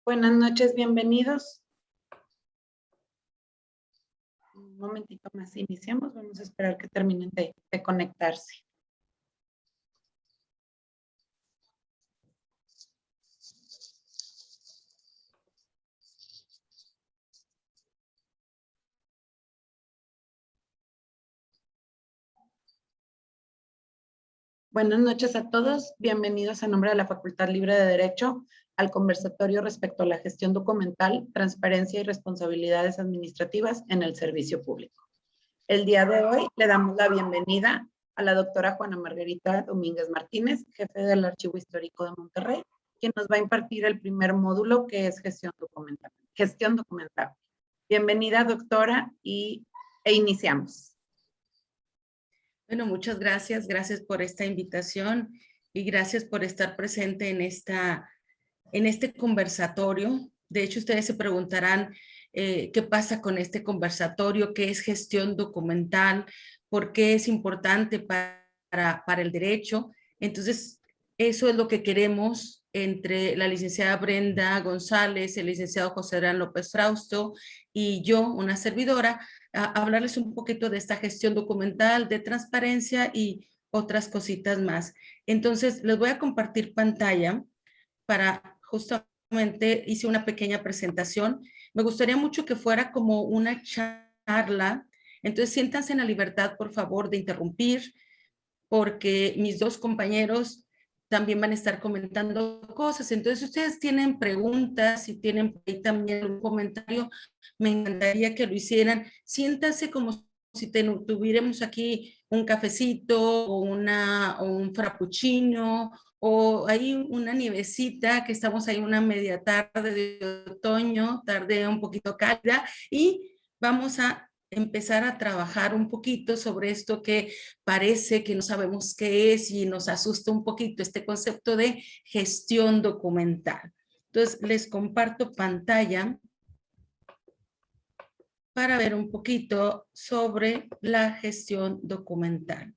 Buenas noches, bienvenidos. Un momentito más iniciamos. Vamos a esperar que terminen de conectarse. Buenas noches a todos. Bienvenidos en nombre de la Facultad Libre de Derecho al conversatorio respecto a la gestión documental, transparencia y responsabilidades administrativas en el servicio público. El día de hoy le damos la bienvenida a la doctora Juana Margarita Domínguez Martínez, jefe del Archivo Histórico de Monterrey, quien nos va a impartir el primer módulo que es gestión documental. Bienvenida, doctora, e iniciamos. Bueno, muchas gracias. Gracias por esta invitación y gracias por estar presente en este conversatorio. De hecho, ustedes se preguntarán qué pasa con este conversatorio, qué es gestión documental, por qué es importante para el derecho. Entonces, eso es lo que queremos entre la licenciada Brenda González, el licenciado José Adrián López Frausto y yo, una servidora, hablarles un poquito de esta gestión documental, de transparencia y otras cositas más. Entonces, les voy a compartir pantalla para justamente, hice una pequeña presentación. Me gustaría mucho que fuera como una charla. Entonces, siéntanse en la libertad, por favor, de interrumpir, porque mis dos compañeros también van a estar comentando cosas. Entonces, si ustedes tienen preguntas, si tienen ahí también un comentario, me encantaría que lo hicieran. Siéntanse como si tuviéramos aquí un cafecito o un frappuccino o hay una nievecita, que estamos ahí una media tarde de otoño, tarde un poquito cálida, y vamos a empezar a trabajar un poquito sobre esto que parece que no sabemos qué es y nos asusta un poquito, este concepto de gestión documental. Entonces, les comparto pantalla para ver un poquito sobre la gestión documental.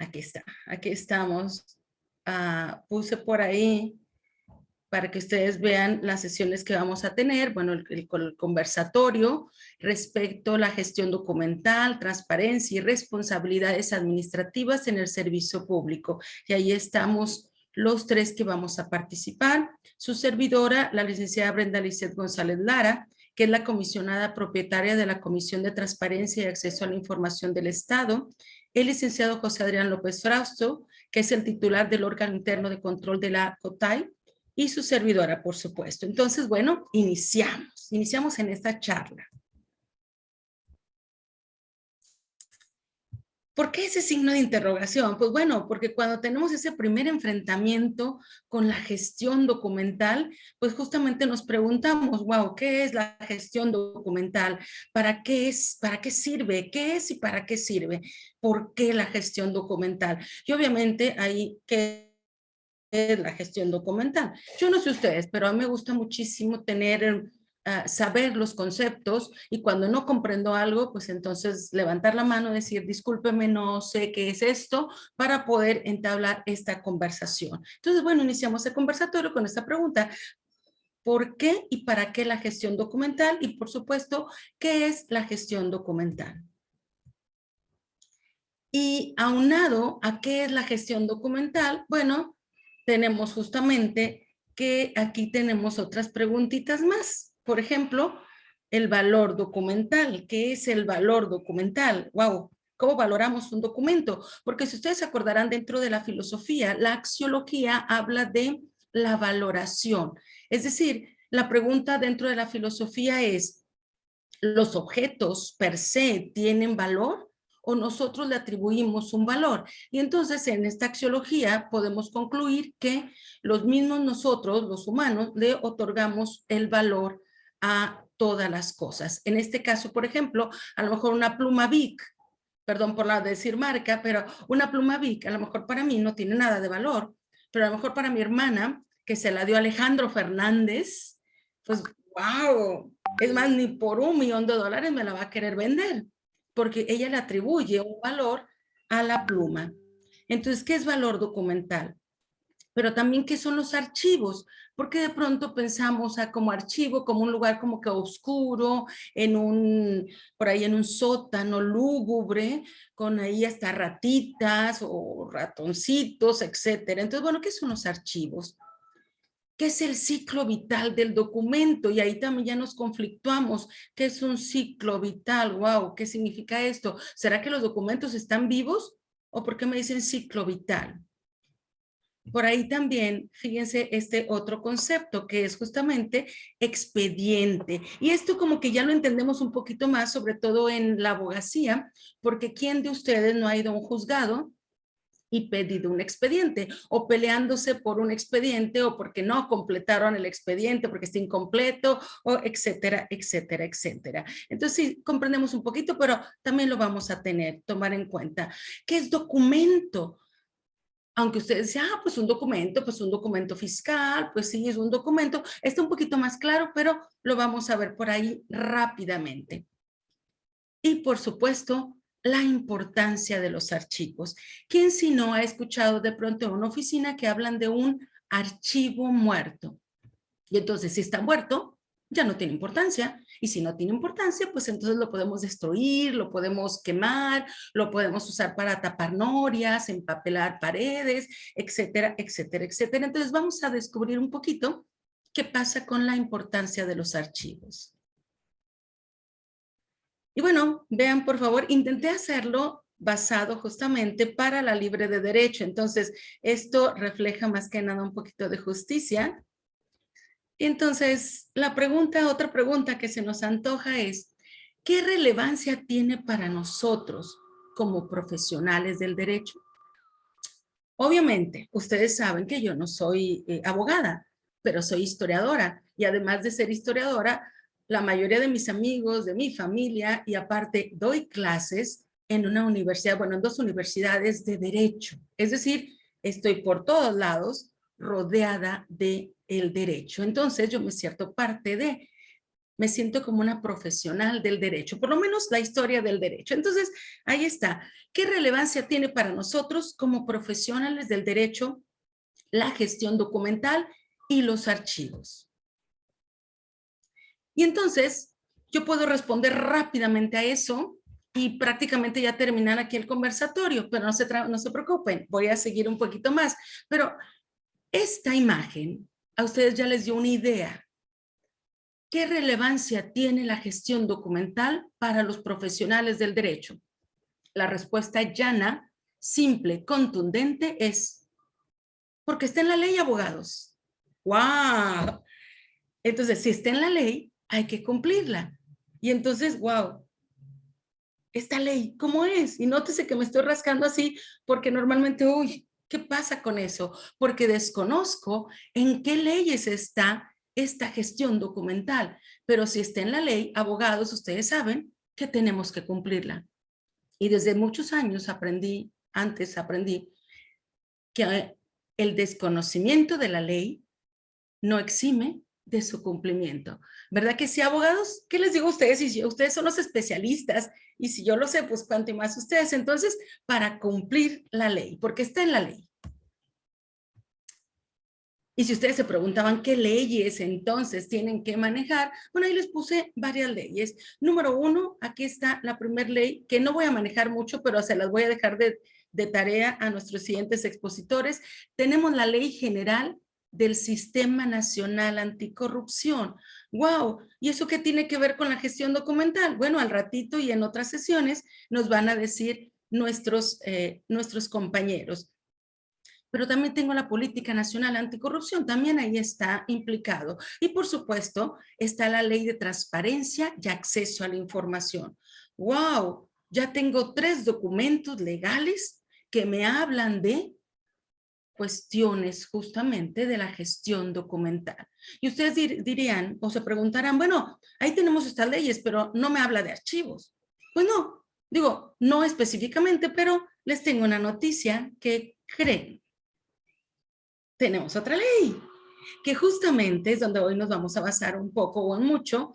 Aquí está, aquí estamos. Puse por ahí para que ustedes vean las sesiones que vamos a tener, bueno, el conversatorio respecto a la gestión documental, transparencia y responsabilidades administrativas en el servicio público. Y ahí estamos los tres que vamos a participar. Su servidora, la licenciada Brenda Lizeth González Lara, que es la comisionada propietaria de la Comisión de Transparencia y Acceso a la Información del Estado, el licenciado José Adrián López Frausto, que es el titular del órgano interno de control de la COTAI, y su servidora, por supuesto. Entonces, bueno, iniciamos en esta charla. ¿Por qué ese signo de interrogación? Pues bueno, porque cuando tenemos ese primer enfrentamiento con la gestión documental, pues justamente nos preguntamos, wow, ¿qué es la gestión documental? ¿Para qué es? ¿Para qué sirve? ¿Qué es y para qué sirve? ¿Por qué la gestión documental? Y obviamente ahí que es la gestión documental. Yo no sé ustedes, pero a mí me gusta muchísimo saber los conceptos, y cuando no comprendo algo, pues entonces levantar la mano y decir, discúlpeme, no sé qué es esto, para poder entablar esta conversación. Entonces, bueno, iniciamos el conversatorio con esta pregunta: ¿por qué y para qué la gestión documental? Y por supuesto, ¿qué es la gestión documental? Y aunado a qué es la gestión documental, bueno, tenemos justamente que aquí tenemos otras preguntitas más. Por ejemplo, el valor documental. ¿Qué es el valor documental? Wow, ¿cómo valoramos un documento? Porque si ustedes se acordarán, dentro de la filosofía, la axiología habla de la valoración. Es decir, la pregunta dentro de la filosofía es, ¿los objetos per se tienen valor o nosotros le atribuimos un valor? Y entonces en esta axiología podemos concluir que los mismos nosotros, los humanos, le otorgamos el valor a todas las cosas. En este caso, por ejemplo, a lo mejor una pluma Bic, perdón por la decir marca, pero una pluma Bic a lo mejor para mí no tiene nada de valor, pero a lo mejor para mi hermana, que se la dio Alejandro Fernández, pues wow, es más, ni por $1,000,000 me la va a querer vender, porque ella le atribuye un valor a la pluma. Entonces, ¿qué es valor documental? Pero también, ¿qué son los archivos? Porque de pronto pensamos como archivo, como un lugar como que oscuro, por ahí en un sótano lúgubre, con ahí hasta ratitas o ratoncitos, etcétera. Entonces, bueno, ¿qué son los archivos? ¿Qué es el ciclo vital del documento? Y ahí también ya nos conflictuamos. ¿Qué es un ciclo vital? Wow, ¿qué significa esto? ¿Será que los documentos están vivos? ¿O por qué me dicen ciclo vital? Por ahí también, fíjense, este otro concepto que es justamente expediente. Y esto como que ya lo entendemos un poquito más, sobre todo en la abogacía, porque ¿quién de ustedes no ha ido a un juzgado y pedido un expediente, o peleándose por un expediente, o porque no completaron el expediente, porque está incompleto, o etcétera, etcétera, etcétera? Entonces sí, comprendemos un poquito, pero también lo vamos a tomar en cuenta. ¿Qué es documento? Aunque ustedes decían, pues un documento fiscal, pues sí, es un documento, está un poquito más claro, pero lo vamos a ver por ahí rápidamente. Y por supuesto, la importancia de los archivos. ¿Quién si no ha escuchado de pronto en una oficina que hablan de un archivo muerto? Y entonces, si está muerto, ya no tiene importancia. Y si no tiene importancia, pues entonces lo podemos destruir, lo podemos quemar, lo podemos usar para tapar norias, empapelar paredes, etcétera, etcétera, etcétera. Entonces vamos a descubrir un poquito qué pasa con la importancia de los archivos. Y bueno, vean por favor, intenté hacerlo basado justamente para la libre de derecho. Entonces, esto refleja más que nada un poquito de justicia. Entonces, otra pregunta que se nos antoja es, ¿qué relevancia tiene para nosotros como profesionales del derecho? Obviamente, ustedes saben que yo no soy abogada, pero soy historiadora. Y además de ser historiadora, la mayoría de mis amigos, de mi familia, y aparte doy clases en una universidad, bueno, en 2 universidades de derecho. Es decir, estoy por todos lados rodeada de el derecho. Entonces, yo me siento como una profesional del derecho, por lo menos la historia del derecho. Entonces, ahí está. ¿Qué relevancia tiene para nosotros como profesionales del derecho la gestión documental y los archivos? Y entonces, yo puedo responder rápidamente a eso y prácticamente ya terminar aquí el conversatorio, pero no se preocupen, voy a seguir un poquito más. Pero esta imagen a ustedes ya les dio una idea. ¿Qué relevancia tiene la gestión documental para los profesionales del derecho? La respuesta llana, simple, contundente es porque está en la ley, abogados. ¡Wow! Entonces, si está en la ley, hay que cumplirla. Y entonces, wow, esta ley, ¿cómo es? Y nótese que me estoy rascando así porque normalmente, uy, ¿qué pasa con eso? Porque desconozco en qué leyes está esta gestión documental. Pero si está en la ley, abogados, ustedes saben que tenemos que cumplirla. Y desde muchos años aprendí que el desconocimiento de la ley no exime de su cumplimiento. ¿Verdad que sí, abogados? ¿Qué les digo a ustedes? Si ustedes son los especialistas y si yo lo sé, pues cuánto más ustedes. Entonces, para cumplir la ley, porque está en la ley. Y si ustedes se preguntaban qué leyes entonces tienen que manejar, bueno, ahí les puse varias leyes. Número 1, aquí está la primera ley, que no voy a manejar mucho, pero se las voy a dejar de tarea a nuestros siguientes expositores. Tenemos la Ley General del Sistema Nacional Anticorrupción. ¡Wow! ¿Y eso qué tiene que ver con la gestión documental? Bueno, al ratito y en otras sesiones nos van a decir nuestros compañeros. Pero también tengo la Política Nacional Anticorrupción, también ahí está implicado. Y por supuesto, está la Ley de Transparencia y Acceso a la Información. ¡Wow! Ya tengo 3 documentos legales que me hablan de cuestiones justamente de la gestión documental. Y ustedes dirían o se preguntarán, bueno, ahí tenemos estas leyes, pero no me habla de archivos. Pues no, digo, no específicamente, pero les tengo una noticia que creen. Tenemos otra ley, que justamente es donde hoy nos vamos a basar un poco o en mucho.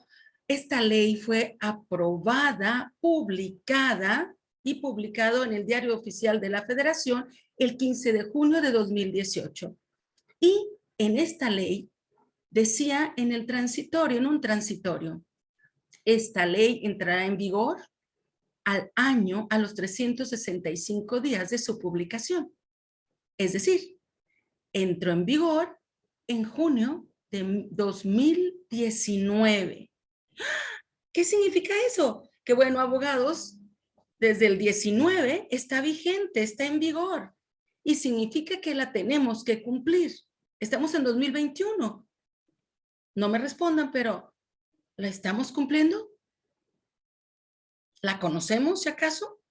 Esta ley fue aprobada, publicada y publicado en el Diario Oficial de la Federación el 15 de junio de 2018. Y en esta ley decía en el transitorio, en un transitorio, esta ley entrará en vigor al año, a los 365 días de su publicación. Es decir, entró en vigor en junio de 2019. ¿Qué significa eso? Que bueno, abogados, desde el 19 está vigente, está en vigor. Y significa que la tenemos que cumplir. Estamos en 2021. No me respondan, pero ¿la estamos cumpliendo? ¿La conocemos, si acaso?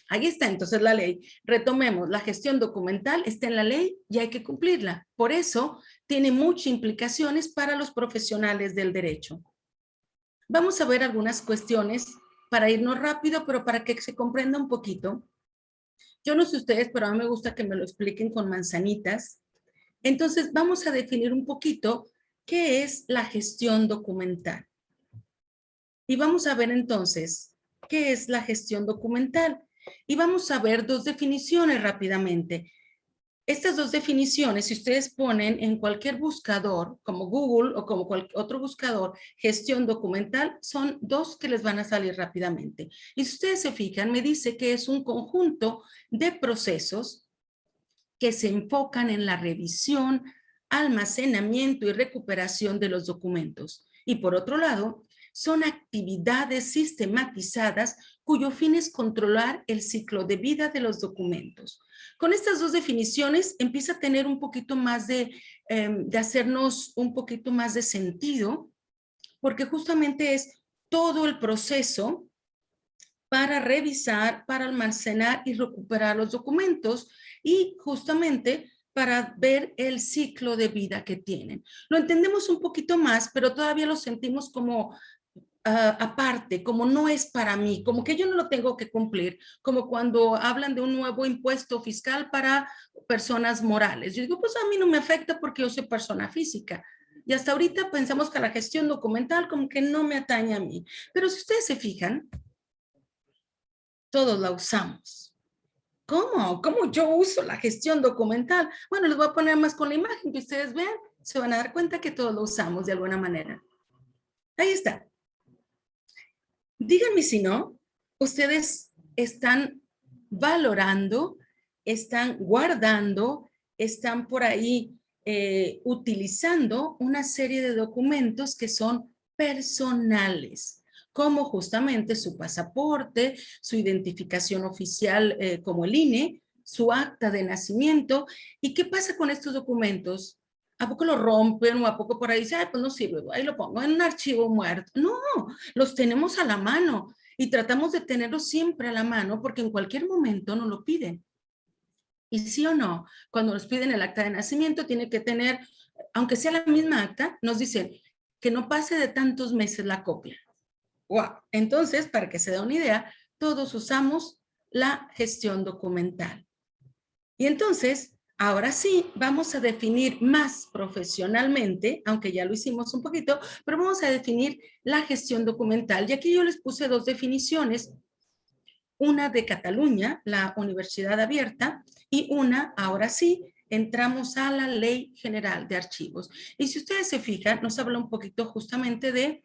Ahí está entonces la ley. Retomemos, la gestión documental está en la ley y hay que cumplirla. Por eso tiene muchas implicaciones para los profesionales del derecho. Vamos a ver algunas cuestiones para irnos rápido, pero para que se comprenda un poquito. Yo no sé ustedes, pero a mí me gusta que me lo expliquen con manzanitas. Entonces vamos a definir un poquito qué es la gestión documental. Y vamos a ver entonces qué es la gestión documental. Y vamos a ver dos definiciones rápidamente. Estas dos definiciones, si ustedes ponen en cualquier buscador, como Google o como cualquier otro buscador, gestión documental, son dos que les van a salir rápidamente. Y si ustedes se fijan, me dice que es un conjunto de procesos que se enfocan en la revisión, almacenamiento y recuperación de los documentos. Y por otro lado, son actividades sistematizadas cuyo fin es controlar el ciclo de vida de los documentos. Con estas dos definiciones empieza a tener un poquito más de hacernos un poquito más de sentido, porque justamente es todo el proceso para revisar, para almacenar y recuperar los documentos y justamente para ver el ciclo de vida que tienen. Lo entendemos un poquito más, pero todavía lo sentimos como aparte, como no es para mí, como que yo no lo tengo que cumplir, como cuando hablan de un nuevo impuesto fiscal para personas morales. Yo digo, pues a mí no me afecta porque yo soy persona física. Y hasta ahorita pensamos que la gestión documental como que no me atañe a mí. Pero si ustedes se fijan, todos la usamos. ¿Cómo? ¿Cómo yo uso la gestión documental? Bueno, les voy a poner más con la imagen que ustedes vean, se van a dar cuenta que todos lo usamos de alguna manera. Ahí está. Díganme si no, ustedes están valorando, están guardando, están por ahí utilizando una serie de documentos que son personales, como justamente su pasaporte, su identificación oficial como el INE, su acta de nacimiento. ¿Y qué pasa con estos documentos? ¿A poco lo rompen o a poco por ahí dice, ay, pues no sirve, ahí lo pongo en un archivo muerto? No, los tenemos a la mano y tratamos de tenerlos siempre a la mano porque en cualquier momento nos lo piden. Y sí o no, cuando nos piden el acta de nacimiento, tiene que tener, aunque sea la misma acta, nos dicen que no pase de tantos meses la copia. Wow. Entonces, para que se dé una idea, todos usamos la gestión documental. Y entonces, ahora sí, vamos a definir más profesionalmente, aunque ya lo hicimos un poquito, pero vamos a definir la gestión documental. Y aquí yo les puse dos definiciones, una de Cataluña, la Universidad Abierta, y una, ahora sí, entramos a la Ley General de Archivos. Y si ustedes se fijan, nos habla un poquito justamente de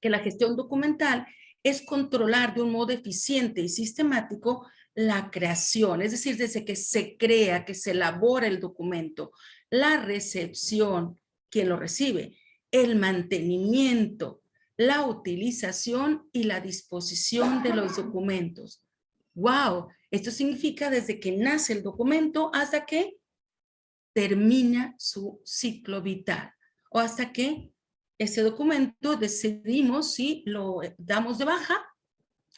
que la gestión documental es controlar de un modo eficiente y sistemático la creación, es decir, desde que se crea, que se elabora el documento, la recepción, quien lo recibe, el mantenimiento, la utilización y la disposición de los documentos. ¡Wow! Esto significa desde que nace el documento hasta que termina su ciclo vital o hasta que ese documento decidimos si lo damos de baja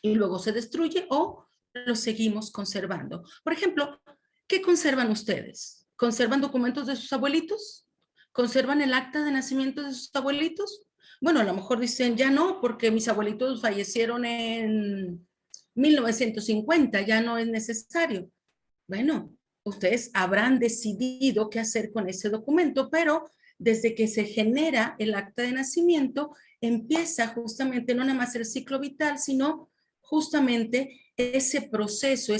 y luego se destruye o lo seguimos conservando. Por ejemplo, ¿qué conservan ustedes? ¿Conservan documentos de sus abuelitos? ¿Conservan el acta de nacimiento de sus abuelitos? Bueno, a lo mejor dicen, ya no, porque mis abuelitos fallecieron en 1950, ya no es necesario. Bueno, ustedes habrán decidido qué hacer con ese documento, pero desde que se genera el acta de nacimiento, empieza justamente no nada más el ciclo vital, sino justamente ese proceso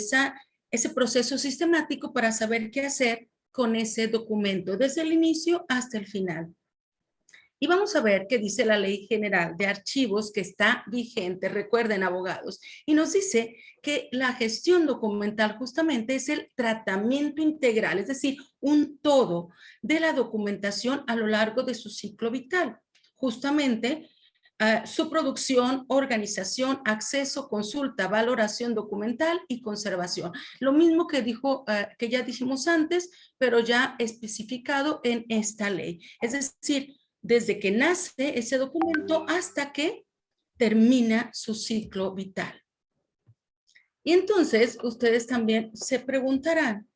sistemático para saber qué hacer con ese documento, desde el inicio hasta el final. Y vamos a ver qué dice la Ley General de Archivos que está vigente, recuerden abogados, y nos dice que la gestión documental justamente es el tratamiento integral, es decir, un todo de la documentación a lo largo de su ciclo vital. Justamente su producción, organización, acceso, consulta, valoración documental y conservación. Lo mismo que que ya dijimos antes, pero ya especificado en esta ley. Es decir, desde que nace ese documento hasta que termina su ciclo vital. Y entonces ustedes también se preguntarán,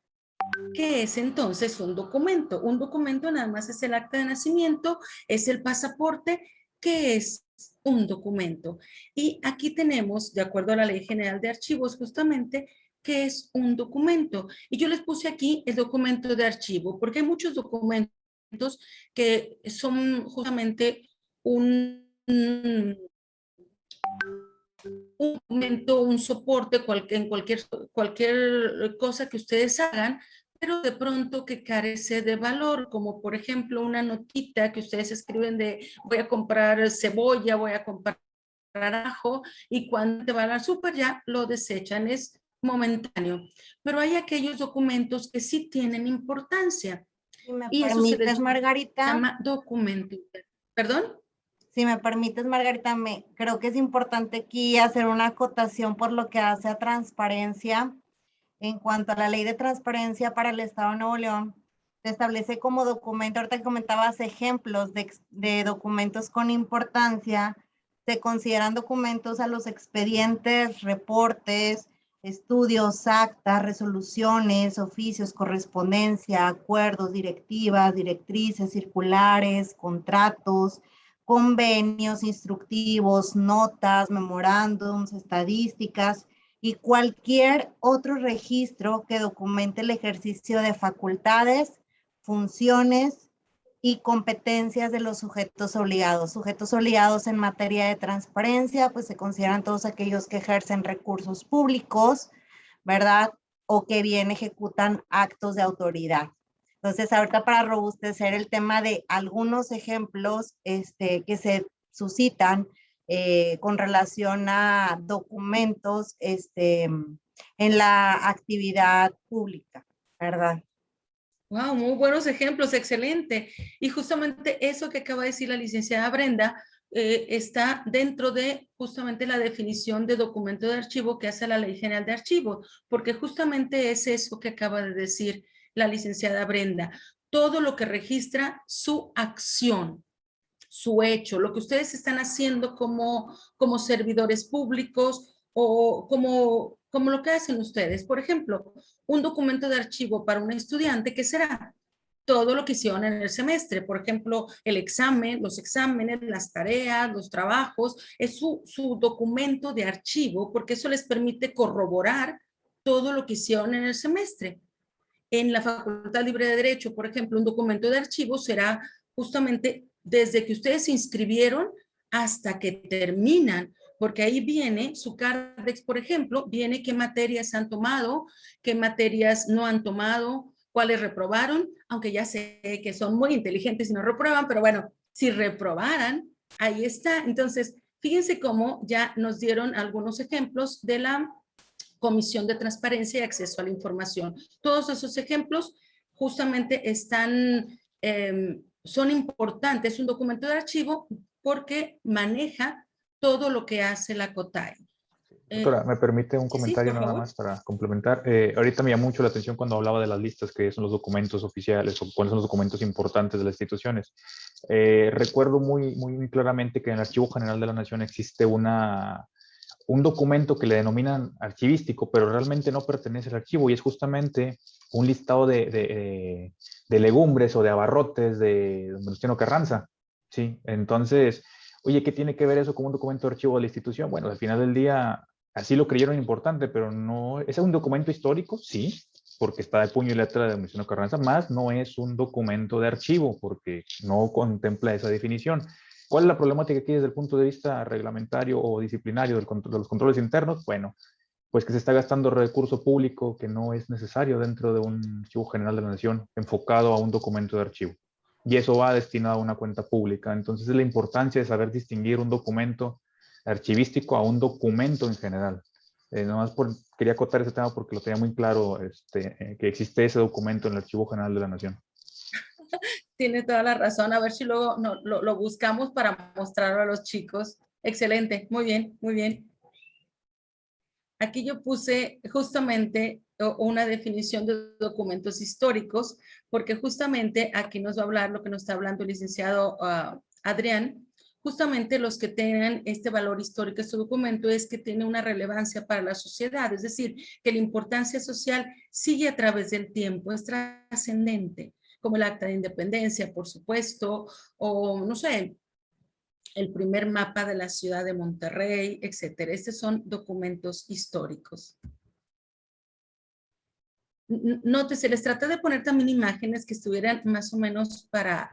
¿qué es entonces un documento? Un documento nada más es el acta de nacimiento, es el pasaporte. ¿Qué es un documento? Y aquí tenemos, de acuerdo a la Ley General de Archivos, justamente, ¿qué es un documento? Y yo les puse aquí el documento de archivo, porque hay muchos documentos que son justamente un documento, un soporte en cualquier cosa que ustedes hagan, pero de pronto que carece de valor, como por ejemplo una notita que ustedes escriben de voy a comprar cebolla, voy a comprar ajo, y cuando te van al súper ya lo desechan, es momentáneo. Pero hay aquellos documentos que sí tienen importancia. Si me Y eso se les permites, Margarita. llama documento. ¿Perdón? Si me permites, Margarita, creo que es importante aquí hacer una acotación por lo que hace a transparencia. En cuanto a la ley de transparencia para el Estado de Nuevo León, se establece como documento, ahorita que comentabas ejemplos de documentos con importancia, se consideran documentos a los expedientes, reportes, estudios, actas, resoluciones, oficios, correspondencia, acuerdos, directivas, directrices, circulares, contratos, convenios, instructivos, notas, memorándums, estadísticas y cualquier otro registro que documente el ejercicio de facultades, funciones y competencias de los sujetos obligados. Sujetos obligados en materia de transparencia, pues se consideran todos aquellos que ejercen recursos públicos, ¿verdad? O que bien ejecutan actos de autoridad. Entonces, ahorita para robustecer el tema de algunos ejemplos que se suscitan con relación a documentos en la actividad pública, ¿verdad? Wow, muy buenos ejemplos, excelente. Y justamente eso que acaba de decir la licenciada Brenda está dentro de justamente la definición de documento de archivo que hace la Ley General de Archivos, porque justamente es eso que acaba de decir la licenciada Brenda. Todo lo que registra su acción, su hecho, lo que ustedes están haciendo como servidores públicos o como lo que hacen ustedes. Por ejemplo, un documento de archivo para un estudiante, ¿qué será? Todo lo que hicieron en el semestre, por ejemplo, el examen, los exámenes, las tareas, los trabajos, es su documento de archivo, porque eso les permite corroborar todo lo que hicieron en el semestre. En la Facultad Libre de Derecho, por ejemplo, un documento de archivo será justamente desde que ustedes se inscribieron hasta que terminan, porque ahí viene su CARDEX, por ejemplo, viene qué materias han tomado, qué materias no han tomado, cuáles reprobaron, aunque ya sé que son muy inteligentes y no reprueban, pero bueno, si reprobaran, ahí está. Entonces, fíjense cómo ya nos dieron algunos ejemplos de la Comisión de Transparencia y Acceso a la Información. Todos esos ejemplos justamente son importantes. Es un documento de archivo porque maneja todo lo que hace la COTAI. Doctora, ¿me permite un comentario sí, nada más para complementar? Ahorita me llamó mucho la atención cuando hablaba de las listas, que son los documentos oficiales o cuáles son los documentos importantes de las instituciones. Recuerdo muy claramente que en el Archivo General de la Nación existe un documento que le denominan archivístico, pero realmente no pertenece al archivo y es justamente un listado de legumbres o de abarrotes de don Venustiano Carranza. ¿Sí? Entonces, oye, ¿qué tiene que ver eso con un documento de archivo de la institución? Bueno, al final del día, así lo creyeron importante, pero no, ¿es un documento histórico? Sí, porque está de puño y letra de Venustiano Carranza, más no es un documento de archivo, porque no contempla esa definición. ¿Cuál es la problemática aquí desde el punto de vista reglamentario o disciplinario de los controles internos? Bueno, pues que se está gastando recurso público que no es necesario dentro de un archivo general de la nación enfocado a un documento de archivo. Y eso va destinado a una cuenta pública. Entonces es la importancia de saber distinguir un documento archivístico a un documento en general. Quería acotar ese tema porque lo tenía muy claro que existe ese documento en el Archivo General de la Nación. Tiene toda la razón. A ver si luego lo buscamos para mostrarlo a los chicos. Excelente, muy bien, muy bien. Aquí yo puse justamente una definición de documentos históricos, porque justamente aquí nos va a hablar lo que nos está hablando el licenciado Adrián. Justamente los que tengan este valor histórico, este documento, es que tiene una relevancia para la sociedad, es decir, que la importancia social sigue a través del tiempo, es trascendente, como el Acta de Independencia, por supuesto, o no sé, el primer mapa de la ciudad de Monterrey, etcétera. Estos son documentos históricos. Nótese, les traté de poner también imágenes que estuvieran más o menos para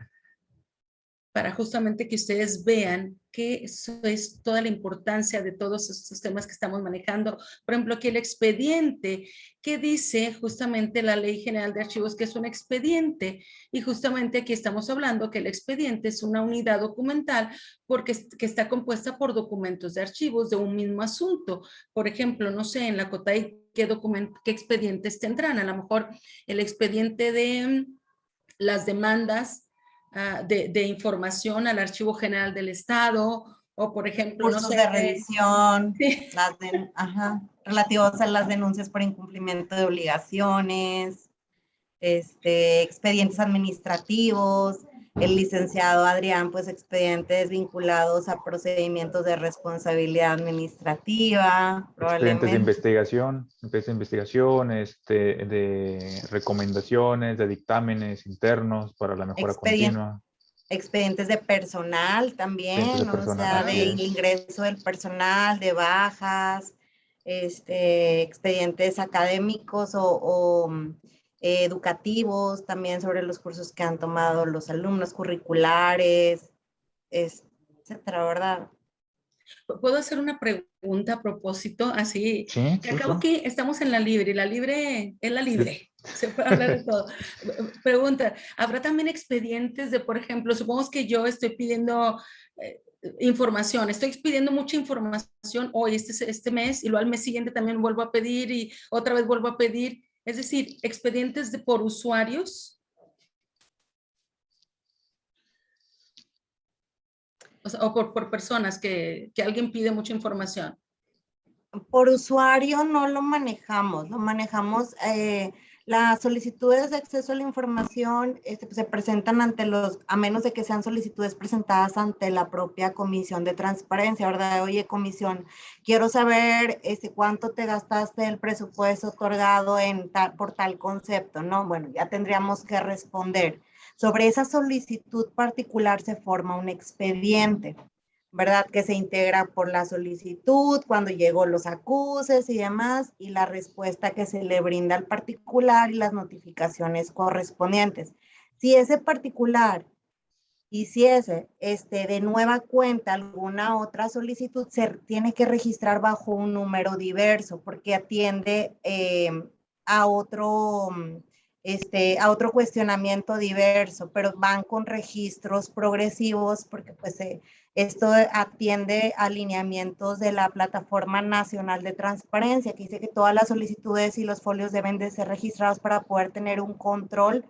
justamente que ustedes vean que eso es toda la importancia de todos estos temas que estamos manejando. Por ejemplo, aquí el expediente, que dice justamente la Ley General de Archivos que es un expediente, y justamente aquí estamos hablando que el expediente es una unidad documental porque que está compuesta por documentos de archivos de un mismo asunto. Por ejemplo, no sé, en la COTAI, ¿qué expedientes tendrán? A lo mejor el expediente de las demandas de información al Archivo General del Estado, o por ejemplo, cursos no sé, de revisión, sí. relativos a las denuncias por incumplimiento de obligaciones, expedientes administrativos, el licenciado Adrián, pues expedientes vinculados a procedimientos de responsabilidad administrativa, Expedientes de probablemente. investigación, de recomendaciones, de dictámenes internos para la mejora continua. Expedientes de personal también, De ¿no? personal, O sea, así del es. ingreso del personal, de bajas, expedientes académicos o educativos, también sobre los cursos que han tomado los alumnos, curriculares, etcétera, ¿verdad? ¿Puedo hacer una pregunta a propósito? Así, Sí, que sí, acabo sí. que estamos en la libre, y la libre es la Sí. libre. Se puede hablar de todo. Pregunta, ¿habrá también expedientes de, por ejemplo, supongamos que yo estoy pidiendo información, estoy pidiendo mucha información hoy, este mes, y luego al mes siguiente también vuelvo a pedir y otra vez vuelvo a pedir? Es decir, expedientes por usuarios. O sea, o por personas que alguien pide mucha información. Por usuario no lo manejamos, las solicitudes de acceso a la información pues, se presentan a menos de que sean solicitudes presentadas ante la propia Comisión de Transparencia, ¿verdad? Oye, comisión, quiero saber cuánto te gastaste el presupuesto otorgado por tal concepto, ¿no? Bueno, ya tendríamos que responder. Sobre esa solicitud particular se forma un expediente, ¿verdad? Que se integra por la solicitud, cuando llegó los acuses y demás, y la respuesta que se le brinda al particular y las notificaciones correspondientes. Si ese particular hiciese de nueva cuenta alguna otra solicitud, se tiene que registrar bajo un número diverso, porque atiende a otro cuestionamiento diverso, pero van con registros progresivos porque pues esto atiende a alineamientos de la Plataforma Nacional de Transparencia, que dice que todas las solicitudes y los folios deben de ser registrados para poder tener un control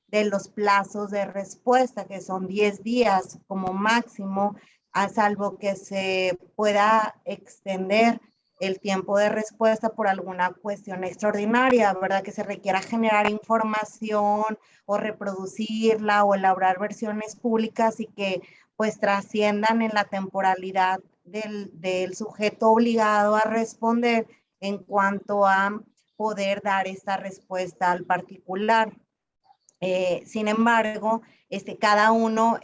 de los plazos de respuesta, que son 10 días como máximo, a salvo que se pueda extender el tiempo de respuesta por alguna cuestión extraordinaria, ¿verdad? Que se requiera generar información o reproducirla o elaborar versiones públicas y que pues trasciendan en la temporalidad del sujeto obligado a responder en cuanto a poder dar esta respuesta al particular. Sin embargo, cada uno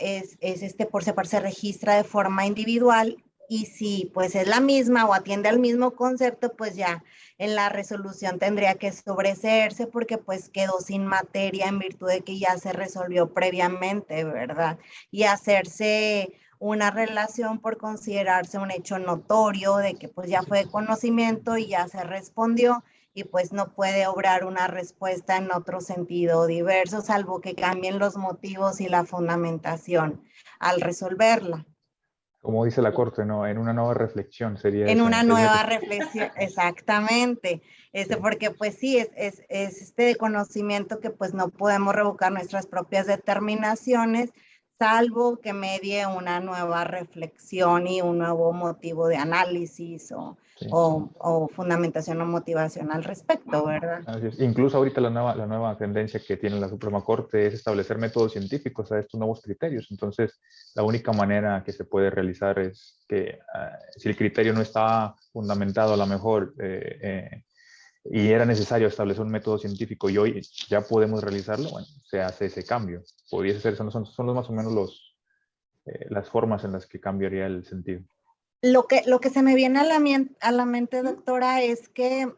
por separado se registra de forma individual y si pues es la misma o atiende al mismo concepto, pues ya en la resolución tendría que sobreseerse porque pues quedó sin materia en virtud de que ya se resolvió previamente, ¿verdad? Y hacerse una relación por considerarse un hecho notorio de que pues ya fue de conocimiento y ya se respondió y pues no puede obrar una respuesta en otro sentido diverso, salvo que cambien los motivos y la fundamentación al resolverla. Como dice la Corte, ¿no? En una nueva reflexión sería En esa. una nueva reflexión, exactamente. Porque pues sí, es este conocimiento que pues no podemos revocar nuestras propias determinaciones, salvo que medie una nueva reflexión y un nuevo motivo de análisis Sí. o fundamentación o motivación al respecto, ¿verdad? Así es. Incluso ahorita la nueva tendencia que tiene la Suprema Corte es establecer métodos científicos a estos nuevos criterios. Entonces, la única manera que se puede realizar es que si el criterio no está fundamentado a lo mejor y era necesario establecer un método científico y hoy ya podemos realizarlo, bueno, se hace ese cambio. Podría ser, son los más o menos las formas en las que cambiaría el sentido. Lo que se me viene a la mente, doctora, es que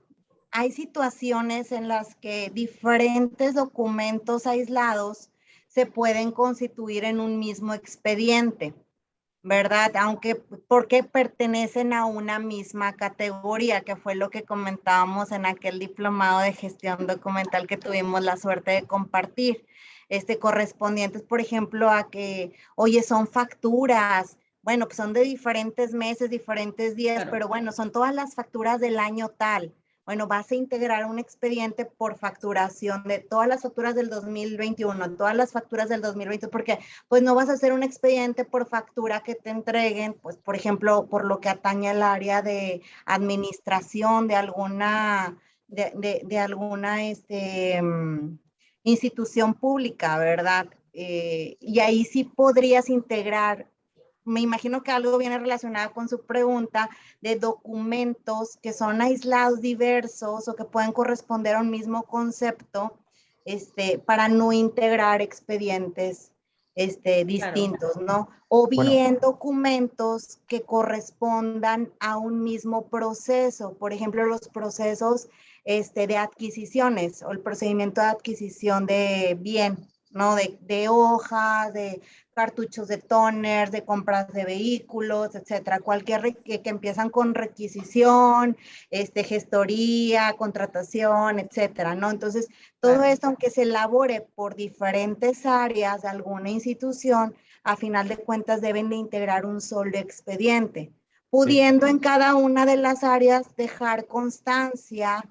hay situaciones en las que diferentes documentos aislados se pueden constituir en un mismo expediente, ¿verdad? Aunque porque pertenecen a una misma categoría, que fue lo que comentábamos en aquel diplomado de gestión documental que tuvimos la suerte de compartir, correspondientes, por ejemplo, a que, oye, son facturas, bueno, pues son de diferentes meses, diferentes días, Claro. pero bueno, son todas las facturas del año tal. Bueno, vas a integrar un expediente por facturación de todas las facturas del 2021, todas las facturas del 2020, porque pues no vas a hacer un expediente por factura que te entreguen, pues por ejemplo, por lo que atañe al área de administración de alguna, institución pública, ¿verdad? Y ahí sí podrías integrar, me imagino que algo viene relacionado con su pregunta, de documentos que son aislados, diversos o que pueden corresponder a un mismo concepto, para no integrar expedientes distintos, Claro. ¿no? O bien Bueno, documentos que correspondan a un mismo proceso, por ejemplo, los procesos de adquisiciones o el procedimiento de adquisición de bien, ¿no? De hojas, de cartuchos de tóner, de compras de vehículos, etcétera, cualquier que empiezan con requisición, gestoría, contratación, etcétera, ¿no? Entonces, todo Claro. esto, aunque se elabore por diferentes áreas de alguna institución, a final de cuentas deben de integrar un solo expediente, pudiendo en cada una de las áreas dejar constancia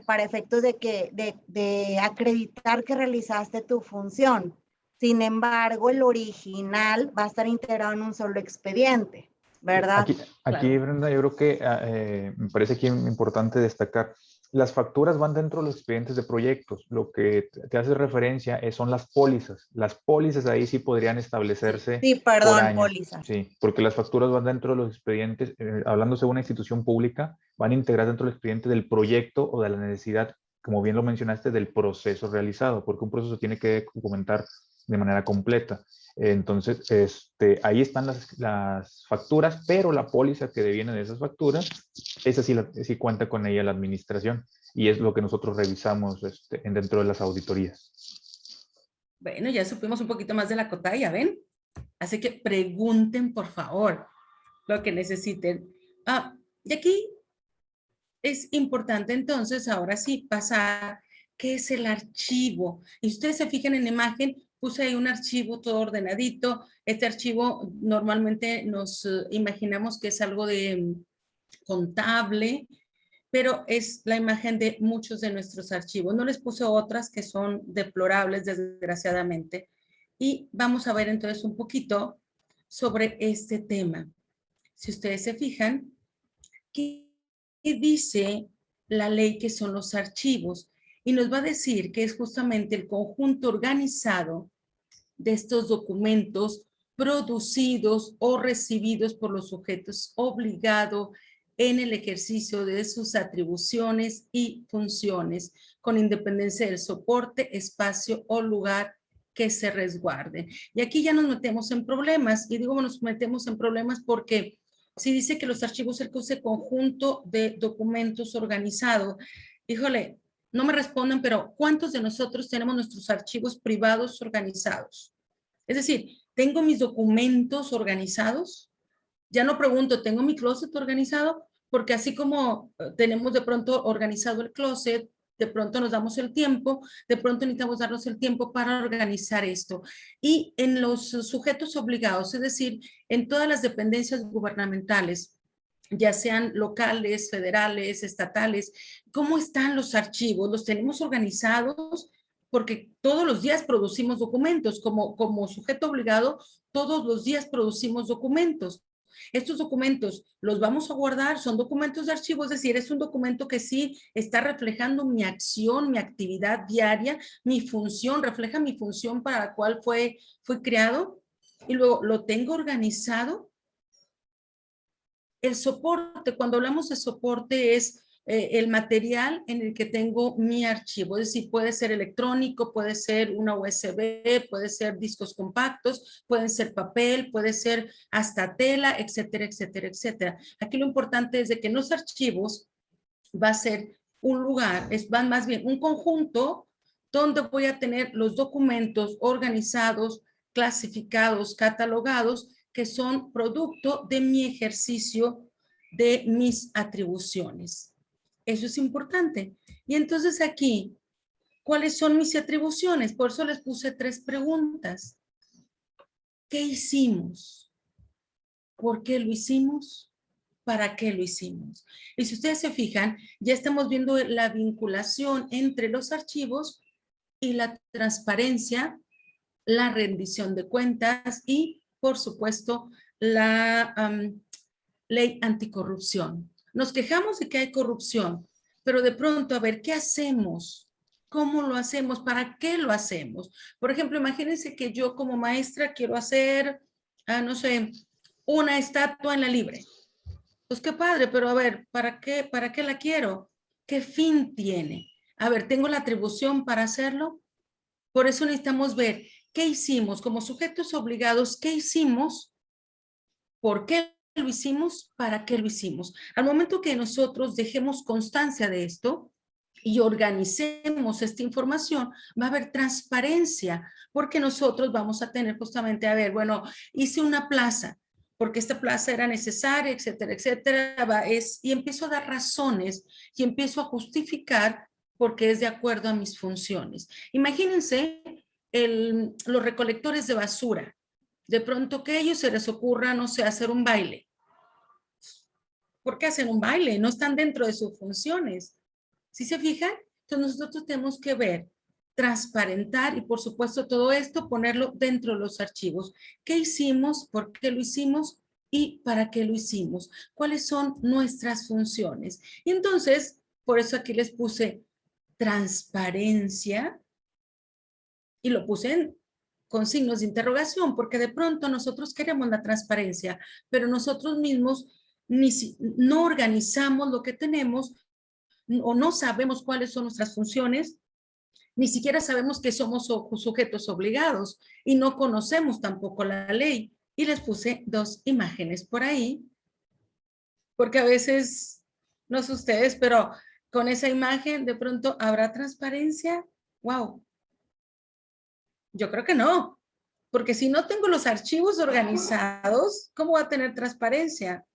para efectos de acreditar que realizaste tu función. Sin embargo, el original va a estar integrado en un solo expediente, ¿verdad? Aquí, Claro. Brenda, yo creo que me parece aquí importante destacar, las facturas van dentro de los expedientes de proyectos. Lo que te hace referencia son las pólizas. Las pólizas ahí sí podrían Sí. establecerse Sí, por perdón, año. pólizas. Sí, porque las facturas van dentro de los expedientes, hablándose de una institución pública, van a integrar dentro del expediente del proyecto o de la necesidad, como bien lo mencionaste, del proceso realizado, porque un proceso tiene que documentar de manera completa. Entonces, ahí están las facturas, pero la póliza que deviene de esas facturas, esa sí cuenta con ella la administración y es lo que nosotros revisamos dentro de las auditorías. Bueno, ya supimos un poquito más de la cotalla, ¿ven? Así que pregunten, por favor, lo que necesiten. Y aquí es importante entonces, ahora sí, pasar, ¿qué es el archivo? Y ustedes se fijan en la imagen, puse ahí un archivo todo ordenadito. Este archivo normalmente nos imaginamos que es algo de contable, pero es la imagen de muchos de nuestros archivos. No les puse otras que son deplorables, desgraciadamente. Y vamos a ver entonces un poquito sobre este tema. Si ustedes se fijan, ¿qué dice la ley que son los archivos? Y nos va a decir que es justamente el conjunto organizado de estos documentos producidos o recibidos por los sujetos obligados en el ejercicio de sus atribuciones y funciones, con independencia del soporte, espacio o lugar que se resguarden. Y aquí ya nos metemos en problemas, y digo nos metemos en problemas porque si dice que los archivos es el conjunto de documentos organizados, híjole, no me responden, pero ¿cuántos de nosotros tenemos nuestros archivos privados organizados? Es decir, ¿Tengo mis documentos organizados? Ya no pregunto, ¿tengo mi closet organizado? Porque así como tenemos de pronto organizado el closet, de pronto nos damos el tiempo, de pronto necesitamos darnos el tiempo para organizar esto. Y en los sujetos obligados, es decir, en todas las dependencias gubernamentales, ya sean locales, federales, estatales, ¿cómo están los archivos? ¿Los tenemos organizados? Porque todos los días producimos documentos, como sujeto obligado, todos los días producimos documentos. Estos documentos los vamos a guardar, son documentos de archivo, es decir, es un documento que sí está reflejando mi acción, mi actividad diaria, mi función, refleja mi función para la cual fue creado, y luego lo tengo organizado. El soporte, cuando hablamos de soporte, es el material en el que tengo mi archivo, es decir, puede ser electrónico, puede ser una USB, puede ser discos compactos, pueden ser papel, puede ser hasta tela, etcétera, etcétera, etcétera. Aquí lo importante es de que en los archivos va a ser un lugar, va más bien un conjunto donde voy a tener los documentos organizados, clasificados, catalogados, que son producto de mi ejercicio de mis atribuciones. Eso es importante. Y entonces aquí, ¿cuáles son mis atribuciones? Por eso les puse 3 preguntas. ¿Qué hicimos? ¿Por qué lo hicimos? ¿Para qué lo hicimos? Y si ustedes se fijan, ya estamos viendo la vinculación entre los archivos y la transparencia, la rendición de cuentas y, por supuesto, la ley anticorrupción. Nos quejamos de que hay corrupción, pero de pronto, a ver, ¿qué hacemos? ¿Cómo lo hacemos? ¿Para qué lo hacemos? Por ejemplo, imagínense que yo como maestra quiero hacer, no sé, una estatua en la Libre. Pues qué padre, pero a ver, ¿para qué la quiero? ¿Qué fin tiene? A ver, ¿tengo la atribución para hacerlo? Por eso necesitamos ver qué hicimos como sujetos obligados, qué hicimos, por qué lo hicimos, para qué lo hicimos. Al momento que nosotros dejemos constancia de esto y organicemos esta información, va a haber transparencia, porque nosotros vamos a tener justamente, a ver, bueno, hice una plaza, porque esta plaza era necesaria, etcétera, etcétera, y empiezo a dar razones y empiezo a justificar porque es de acuerdo a mis funciones. Imagínense los recolectores de basura. De pronto que a ellos se les ocurra, no sé, hacer un baile. ¿Por qué hacen un baile? No están dentro de sus funciones. ¿Sí se fijan? Entonces nosotros tenemos que ver, transparentar y por supuesto todo esto ponerlo dentro de los archivos. ¿Qué hicimos? ¿Por qué lo hicimos? ¿Y para qué lo hicimos? ¿Cuáles son nuestras funciones? Y entonces, por eso aquí les puse transparencia y lo puse con signos de interrogación, porque de pronto nosotros queremos la transparencia, pero nosotros mismos no organizamos lo que tenemos o no sabemos cuáles son nuestras funciones, ni siquiera sabemos que somos sujetos obligados y no conocemos tampoco la ley. Y les puse 2 imágenes por ahí, porque a veces, no sé ustedes, pero con esa imagen de pronto habrá transparencia. ¡Wow! Yo creo que no, porque si no tengo los archivos organizados, ¿cómo va a tener transparencia?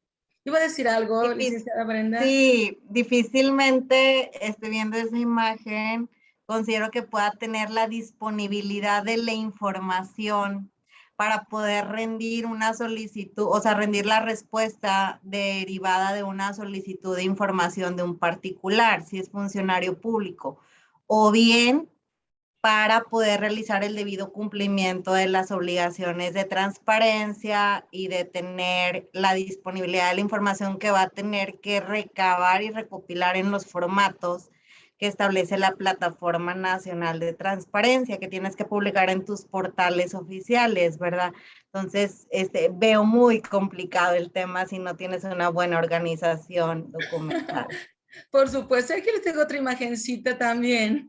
¿Iba a decir algo, licenciada Brenda? Sí, difícilmente, viendo esa imagen, considero que pueda tener la disponibilidad de la información para poder rendir una solicitud, o sea, rendir la respuesta derivada de una solicitud de información de un particular, si es funcionario público, o bien para poder realizar el debido cumplimiento de las obligaciones de transparencia y de tener la disponibilidad de la información que va a tener que recabar y recopilar en los formatos que establece la Plataforma Nacional de Transparencia, que tienes que publicar en tus portales oficiales, ¿verdad? Entonces, veo muy complicado el tema si no tienes una buena organización documental. Por supuesto, aquí les tengo otra imagencita también.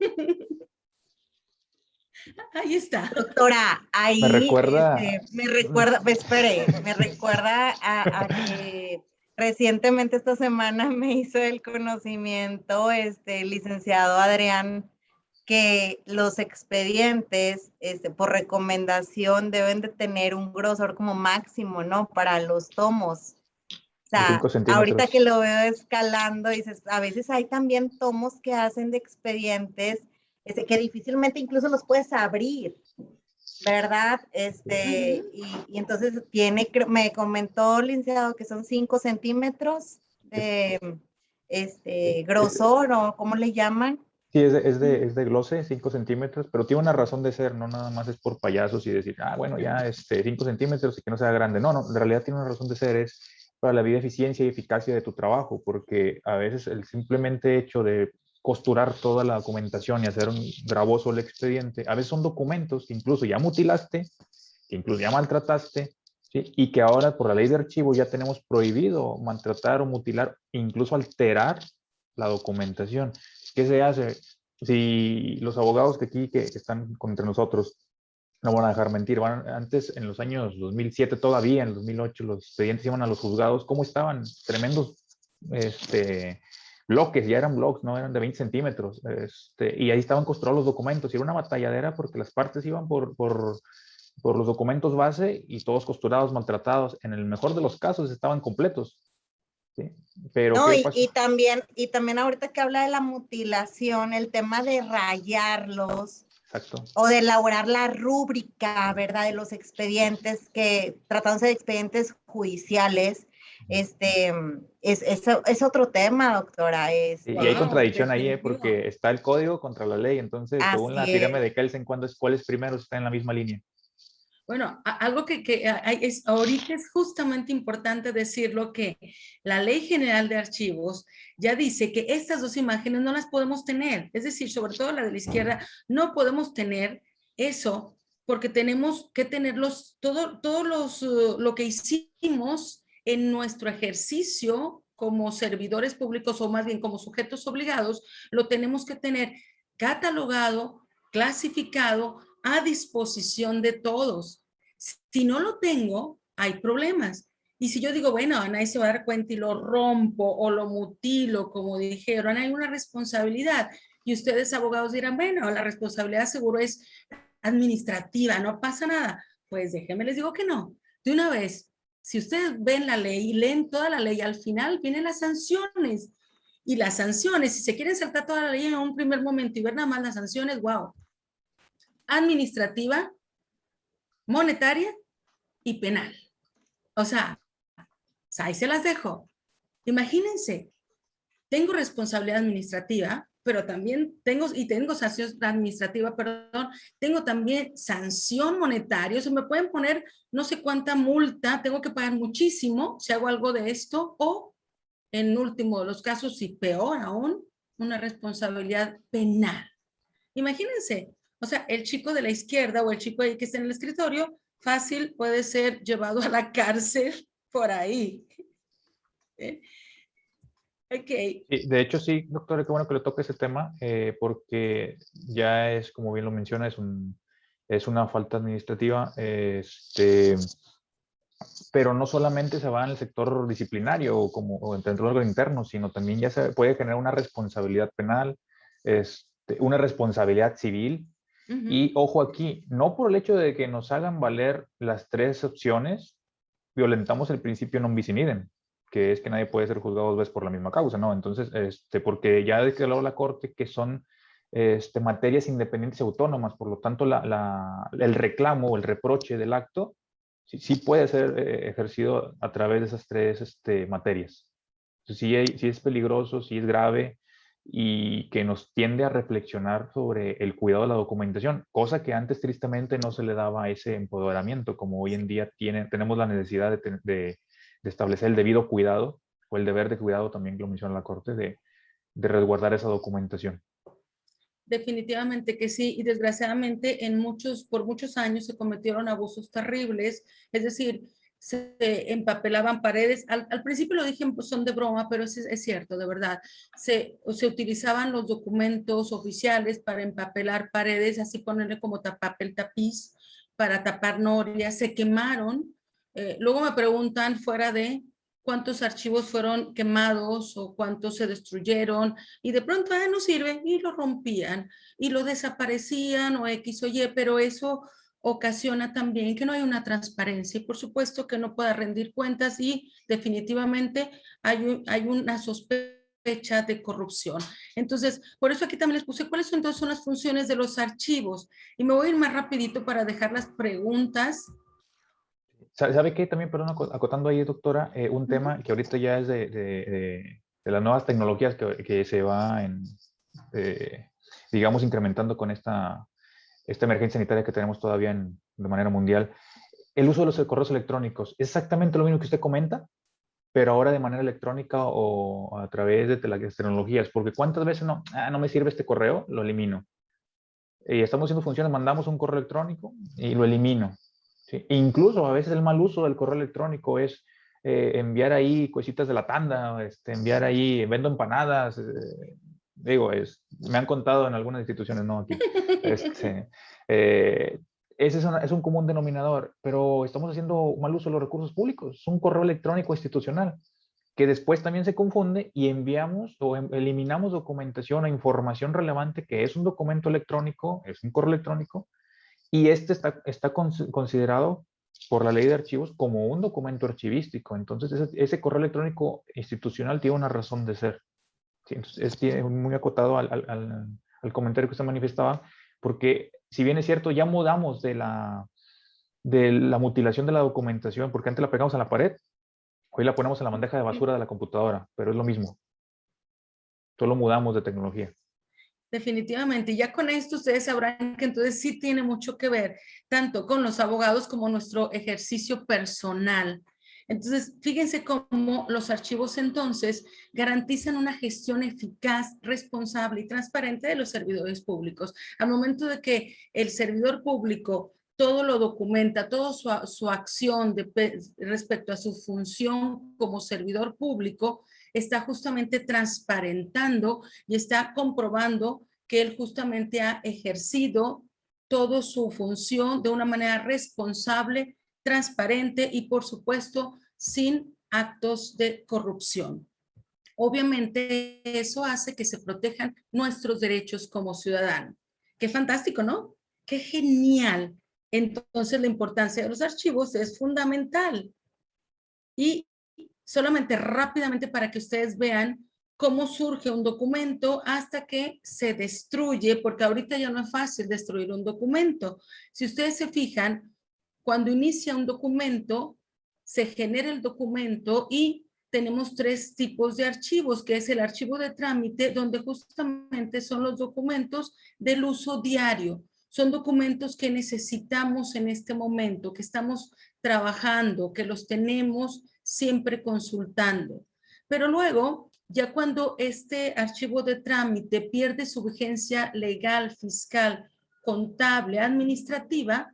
Ahí está. Doctora, ahí Me recuerda, me recuerda a que recientemente esta semana me hizo el conocimiento el licenciado Adrián que los expedientes, por recomendación, deben de tener un grosor como máximo, ¿no? Para los tomos. O De sea, 5 ahorita centímetros. que lo veo escalando, dices, a veces hay también tomos que hacen de expedientes, que difícilmente incluso los puedes abrir, ¿verdad? Y entonces me comentó el licenciado que son 5 centímetros de grosor, o ¿cómo le llaman? Sí, es de glose, 5 centímetros, pero tiene una razón de ser, no nada más es por payasos y decir, ah, bueno, ya 5 centímetros y que no sea grande. No, no, en realidad tiene una razón de ser, es para la vida eficiencia y eficacia de tu trabajo, porque a veces el simplemente hecho de costurar toda la documentación y hacer un gravoso el expediente, a veces son documentos que incluso ya mutilaste, que incluso ya maltrataste, ¿sí? Y que ahora por la ley de archivo ya tenemos prohibido maltratar o mutilar, incluso alterar la documentación. ¿Qué se hace? Si los abogados que están entre nosotros no van a dejar mentir, antes en los años 2007 todavía, en el 2008 los expedientes iban a los juzgados, ¿cómo estaban? Tremendos bloques, ya eran bloques, no eran de 20 centímetros, y ahí estaban costurados los documentos, y era una batalladera porque las partes iban por los documentos base y todos costurados, maltratados, en el mejor de los casos estaban completos, ¿sí? Pero No, ¿qué pasa? y también ahorita que habla de la mutilación, el tema de rayarlos Exacto. o de elaborar la rúbrica, ¿verdad? De los expedientes tratándose de expedientes judiciales, es otro tema, doctora. Y hay Wow, contradicción ahí, definitivo. porque está el código contra la ley, entonces según la Así teorema es. de Kelsen, ¿cuál es primero? Está en la misma línea. Bueno, algo ahorita es justamente importante decirlo, que la Ley General de Archivos ya dice que estas dos imágenes no las podemos tener. Es decir, sobre todo la de la izquierda, no podemos tener eso porque tenemos que tenerlos, lo que hicimos en nuestro ejercicio como servidores públicos, o más bien como sujetos obligados, lo tenemos que tener catalogado, clasificado, a disposición de todos. Si no lo tengo, hay problemas. Y si yo digo, bueno, nadie se va a dar cuenta y lo rompo o lo mutilo, como dijeron, hay una responsabilidad. Y ustedes, abogados, dirán, bueno, la responsabilidad seguro es administrativa, no pasa nada. Pues déjenme les digo que no. De una vez, si ustedes ven la ley y leen toda la ley, al final vienen las sanciones. Y las sanciones, si se quieren saltar toda la ley en un primer momento y ver nada más las sanciones, wow. Administrativa, monetaria y penal. O sea, ahí se las dejo. Imagínense, tengo responsabilidad administrativa, pero también tengo sanción administrativa, perdón, tengo también sanción monetaria, o sea, me pueden poner no sé cuánta multa, tengo que pagar muchísimo si hago algo de esto, o en último de los casos, y peor aún, una responsabilidad penal. Imagínense, o sea, el chico de la izquierda o el chico ahí que está en el escritorio, fácil puede ser llevado a la cárcel por ahí. Ok. De hecho, sí, doctora, qué bueno que le toque ese tema, porque ya es, como bien lo menciona, es una falta administrativa, pero no solamente se va en el sector disciplinario o dentro del órgano interno, sino también ya se puede generar una responsabilidad penal, una responsabilidad civil. Y ojo aquí, no por el hecho de que nos hagan valer las tres opciones, violentamos el principio non bis in idem, que es que nadie puede ser juzgado dos veces por la misma causa, ¿no? Entonces, porque ya declaró la Corte que son materias independientes y autónomas, por lo tanto, el reclamo o el reproche del acto sí puede ser ejercido a través de esas tres materias. Entonces, sí es peligroso, sí es grave, y que nos tiende a reflexionar sobre el cuidado de la documentación, cosa que antes tristemente no se le daba ese empoderamiento, como hoy en día tenemos la necesidad de establecer el debido cuidado, o el deber de cuidado también que lo menciona la Corte, de resguardar esa documentación. Definitivamente que sí, y desgraciadamente por muchos años se cometieron abusos terribles, es decir, se empapelaban paredes. Al principio lo dije en son de broma, pero es cierto, de verdad. Se utilizaban los documentos oficiales para empapelar paredes, así ponerle como papel tapiz para tapar norias, se quemaron. Luego me preguntan fuera de cuántos archivos fueron quemados o cuántos se destruyeron y de pronto no sirve y lo rompían y lo desaparecían o X o Y, pero eso ocasiona también que no hay una transparencia y por supuesto que no pueda rendir cuentas y definitivamente hay una sospecha de corrupción. Entonces, por eso aquí también les puse cuáles son entonces son las funciones de los archivos y me voy a ir más rapidito para dejar las preguntas. ¿Sabe qué? También, perdón, acotando ahí, doctora, un tema que ahorita ya es de las nuevas tecnologías que se va, digamos, incrementando con esta emergencia sanitaria que tenemos todavía de manera mundial. El uso de los correos electrónicos, exactamente lo mismo que usted comenta, pero ahora de manera electrónica o a través de las tecnologías, porque ¿cuántas veces no me sirve este correo? Lo elimino. Y estamos haciendo funciones, mandamos un correo electrónico y lo elimino. ¿Sí? E incluso a veces el mal uso del correo electrónico es enviar ahí cositas de la tanda, enviar ahí, vendo empanadas, digo, me han contado en algunas instituciones, no aquí. Ese es un común denominador, pero estamos haciendo mal uso de los recursos públicos. Es un correo electrónico institucional que después también se confunde y enviamos o eliminamos documentación o información relevante que es un documento electrónico, es un correo electrónico, y está considerado por la ley de archivos como un documento archivístico. Entonces, ese correo electrónico institucional tiene una razón de ser. Sí, entonces, es muy acotado al comentario que usted manifestaba, porque si bien es cierto, ya mudamos de la mutilación de la documentación, porque antes la pegamos a la pared, hoy la ponemos en la bandeja de basura de la computadora, pero es lo mismo. Solo mudamos de tecnología. Definitivamente, y ya con esto ustedes sabrán que entonces sí tiene mucho que ver, tanto con los abogados como nuestro ejercicio personal. Entonces, fíjense cómo los archivos entonces garantizan una gestión eficaz, responsable y transparente de los servidores públicos. Al momento de que el servidor público todo lo documenta, toda su acción respecto a su función como servidor público, está justamente transparentando y está comprobando que él justamente ha ejercido toda su función de una manera responsable, transparente y, por supuesto, sin actos de corrupción. Obviamente, eso hace que se protejan nuestros derechos como ciudadanos. Qué fantástico, ¿no? Qué genial. Entonces, la importancia de los archivos es fundamental. Y solamente rápidamente para que ustedes vean cómo surge un documento hasta que se destruye, porque ahorita ya no es fácil destruir un documento. Si ustedes se fijan, cuando inicia un documento, se genera el documento y tenemos 3 tipos de archivos, que es el archivo de trámite, donde justamente son los documentos del uso diario. Son documentos que necesitamos en este momento, que estamos trabajando, que los tenemos siempre consultando. Pero luego, ya cuando este archivo de trámite pierde su vigencia legal, fiscal, contable, administrativa,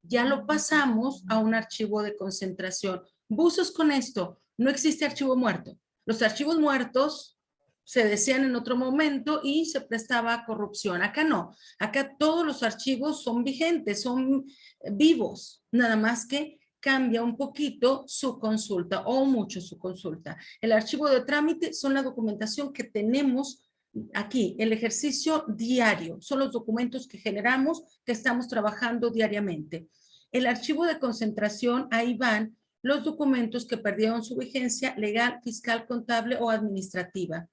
ya lo pasamos a un archivo de concentración. Buzos con esto, no existe archivo muerto. Los archivos muertos se decían en otro momento y se prestaba a corrupción. Acá no, acá todos los archivos son vigentes, son vivos, nada más que cambia un poquito su consulta o mucho su consulta. El archivo de trámite son la documentación que tenemos aquí, el ejercicio diario, son los documentos que generamos, que estamos trabajando diariamente. El archivo de concentración, ahí van los documentos que perdieron su vigencia legal, fiscal, contable o administrativa,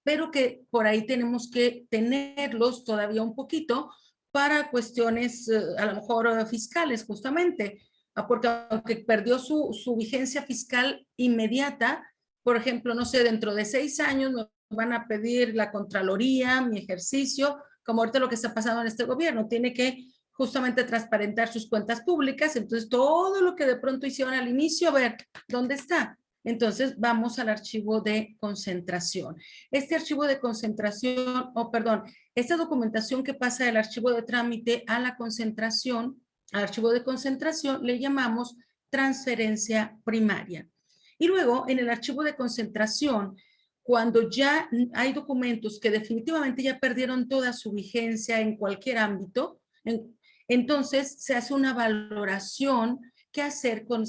pero que por ahí tenemos que tenerlos todavía un poquito para cuestiones a lo mejor fiscales justamente, porque aunque perdió su vigencia fiscal inmediata, por ejemplo, no sé, dentro de 6 años me van a pedir la Contraloría, mi ejercicio, como ahorita lo que está pasando en este gobierno, tiene que justamente transparentar sus cuentas públicas, entonces todo lo que de pronto hicieron al inicio, a ver, ¿dónde está? Entonces vamos al archivo de concentración. Este archivo de concentración, esta documentación que pasa del archivo de trámite a la concentración, al archivo de concentración, le llamamos transferencia primaria. Y luego en el archivo de concentración, cuando ya hay documentos que definitivamente ya perdieron toda su vigencia en cualquier ámbito, entonces se hace una valoración qué hacer con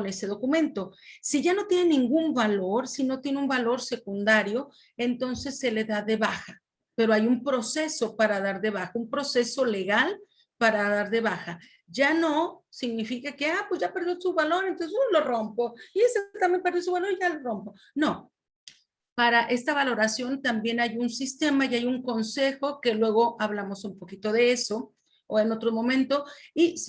ese documento. Si ya no tiene ningún valor, si no tiene un valor secundario, entonces se le da de baja. Pero hay un proceso para dar de baja, un proceso legal para dar de baja. Ya no significa que, pues ya perdió su valor, entonces lo rompo. Y ese también perdió su valor y ya lo rompo. No. Para esta valoración también hay un sistema y hay un consejo que luego hablamos un poquito de eso o en otro momento,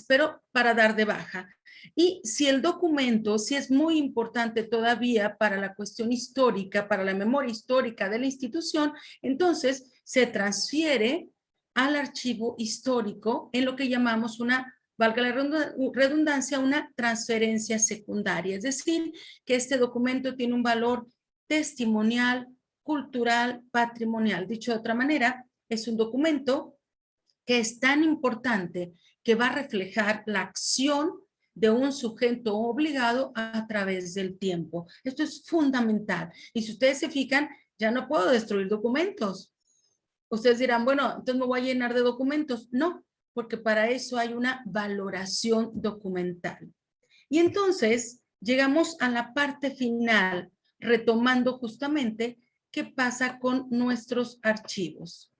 pero para dar de baja. Y si el documento, si es muy importante todavía para la cuestión histórica, para la memoria histórica de la institución, entonces se transfiere al archivo histórico en lo que llamamos una, valga la redundancia, una transferencia secundaria. Es decir, que este documento tiene un valor testimonial, cultural, patrimonial. Dicho de otra manera, es un documento que es tan importante que va a reflejar la acción de un sujeto obligado a través del tiempo. Esto es fundamental. Y si ustedes se fijan, ya no puedo destruir documentos. Ustedes dirán, bueno, entonces me voy a llenar de documentos. No, porque para eso hay una valoración documental. Y entonces llegamos a la parte final, retomando justamente qué pasa con nuestros archivos.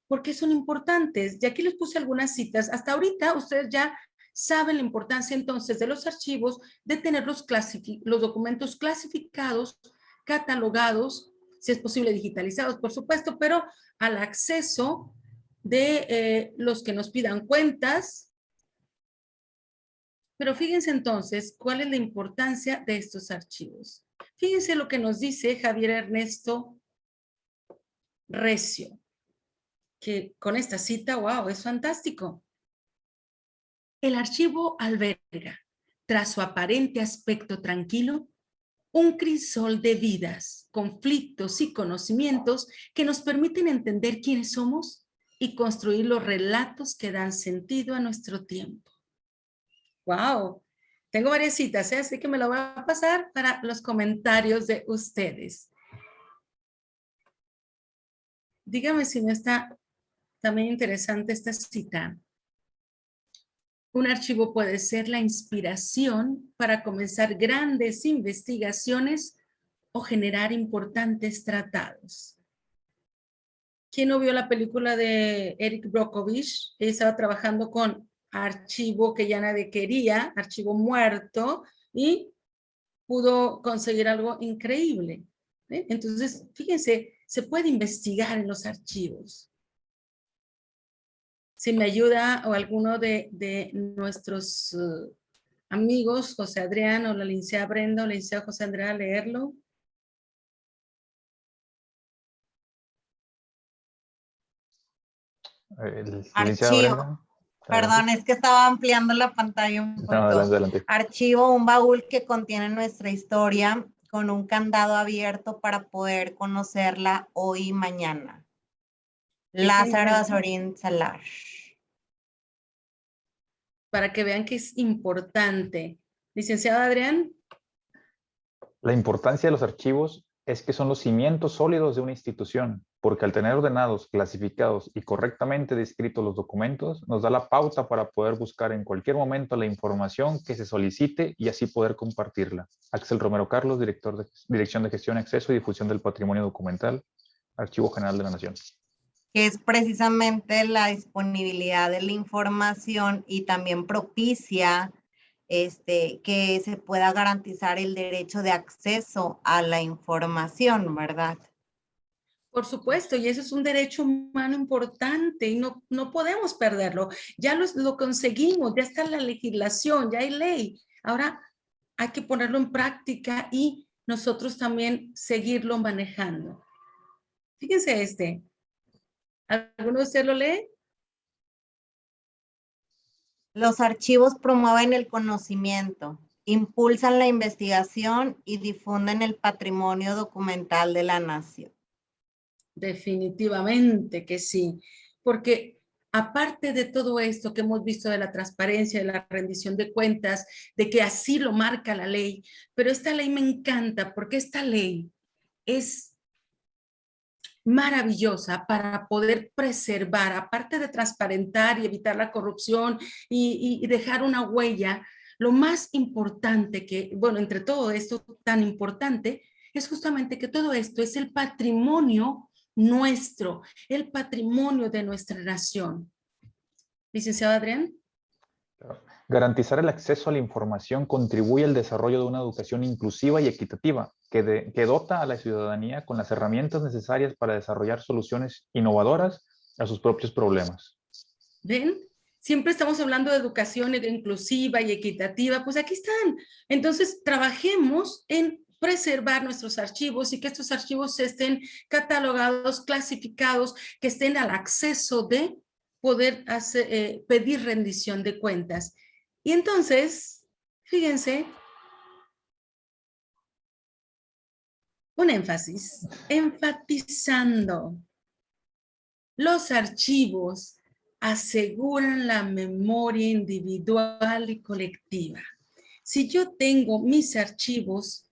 ¿Por qué son importantes? Y aquí les puse algunas citas. Hasta ahorita ustedes ya saben la importancia entonces de los archivos, de tener los documentos clasificados, catalogados, si es posible digitalizados, por supuesto, pero al acceso de los que nos pidan cuentas. Pero fíjense entonces cuál es la importancia de estos archivos. Fíjense lo que nos dice Javier Ernesto Recio, que con esta cita, wow, es fantástico. El archivo alberga, tras su aparente aspecto tranquilo, un crisol de vidas, conflictos y conocimientos que nos permiten entender quiénes somos y construir los relatos que dan sentido a nuestro tiempo. ¡Wow! Tengo varias citas, así que me la voy a pasar para los comentarios de ustedes. Dígame si no está también interesante esta cita. Un archivo puede ser la inspiración para comenzar grandes investigaciones o generar importantes tratados. ¿Quién no vio la película de Eric Brockovich? Él estaba trabajando con archivo que ya nadie quería, archivo muerto, y pudo conseguir algo increíble. Entonces, fíjense, se puede investigar en los archivos. Si me ayuda o alguno de nuestros amigos, José Adrián o la licenciada Brenda o la licenciada José Andrea, a leerlo. Archivo. Perdón, es que estaba ampliando la pantalla un poco. No, adelante. Archivo, un baúl que contiene nuestra historia con un candado abierto para poder conocerla hoy y mañana. Lázaro Azorín Salar. Para que vean que es importante. Licenciado Adrián. La importancia de los archivos es que son los cimientos sólidos de una institución, porque al tener ordenados, clasificados y correctamente descritos los documentos, nos da la pauta para poder buscar en cualquier momento la información que se solicite y así poder compartirla. Axel Romero Carlos, Dirección de Gestión, Acceso y Difusión del Patrimonio Documental, Archivo General de la Nación. Que es precisamente la disponibilidad de la información y también propicia que se pueda garantizar el derecho de acceso a la información, ¿verdad? Por supuesto, y eso es un derecho humano importante y no podemos perderlo. Ya lo conseguimos, ya está la legislación, ya hay ley. Ahora hay que ponerlo en práctica y nosotros también seguirlo manejando. Fíjense ¿alguno de ustedes lo lee? Los archivos promueven el conocimiento, impulsan la investigación y difunden el patrimonio documental de la nación. Definitivamente que sí, porque aparte de todo esto que hemos visto de la transparencia, de la rendición de cuentas, de que así lo marca la ley, pero esta ley me encanta porque esta ley es maravillosa para poder preservar, aparte de transparentar y evitar la corrupción y dejar una huella, lo más importante que, bueno, entre todo esto tan importante, es justamente que todo esto es el patrimonio nuestro, el patrimonio de nuestra nación. Licenciado Adrián. Garantizar el acceso a la información contribuye al desarrollo de una educación inclusiva y equitativa que dota a la ciudadanía con las herramientas necesarias para desarrollar soluciones innovadoras a sus propios problemas. ¿Ven? Siempre estamos hablando de educación inclusiva y equitativa, pues aquí están. Entonces, trabajemos en preservar nuestros archivos y que estos archivos estén catalogados, clasificados, que estén al acceso de poder pedir rendición de cuentas. Y entonces, fíjense, un énfasis, enfatizando. Los archivos aseguran la memoria individual y colectiva. Si yo tengo mis archivos,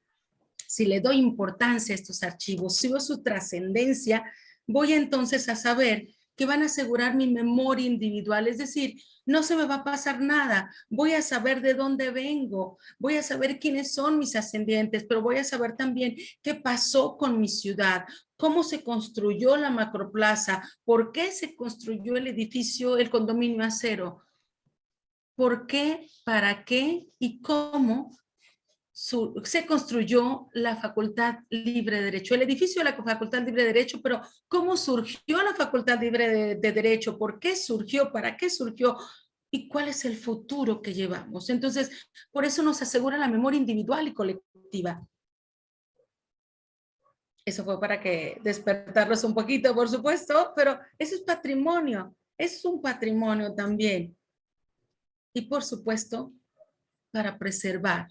si le doy importancia a estos archivos, si veo su trascendencia, voy entonces a saber que van a asegurar mi memoria individual, es decir, no se me va a pasar nada, voy a saber de dónde vengo, voy a saber quiénes son mis ascendientes, pero voy a saber también qué pasó con mi ciudad, cómo se construyó la macroplaza, por qué se construyó el edificio, el condominio acero, por qué, para qué y cómo se construyó la Facultad Libre de Derecho, el edificio de la Facultad Libre de Derecho, pero ¿cómo surgió la Facultad Libre de Derecho? ¿Por qué surgió? ¿Para qué surgió? ¿Y cuál es el futuro que llevamos? Entonces, por eso nos asegura la memoria individual y colectiva. Eso fue para que despertarlos un poquito, por supuesto, pero eso es patrimonio, es un patrimonio también. Y por supuesto, para preservar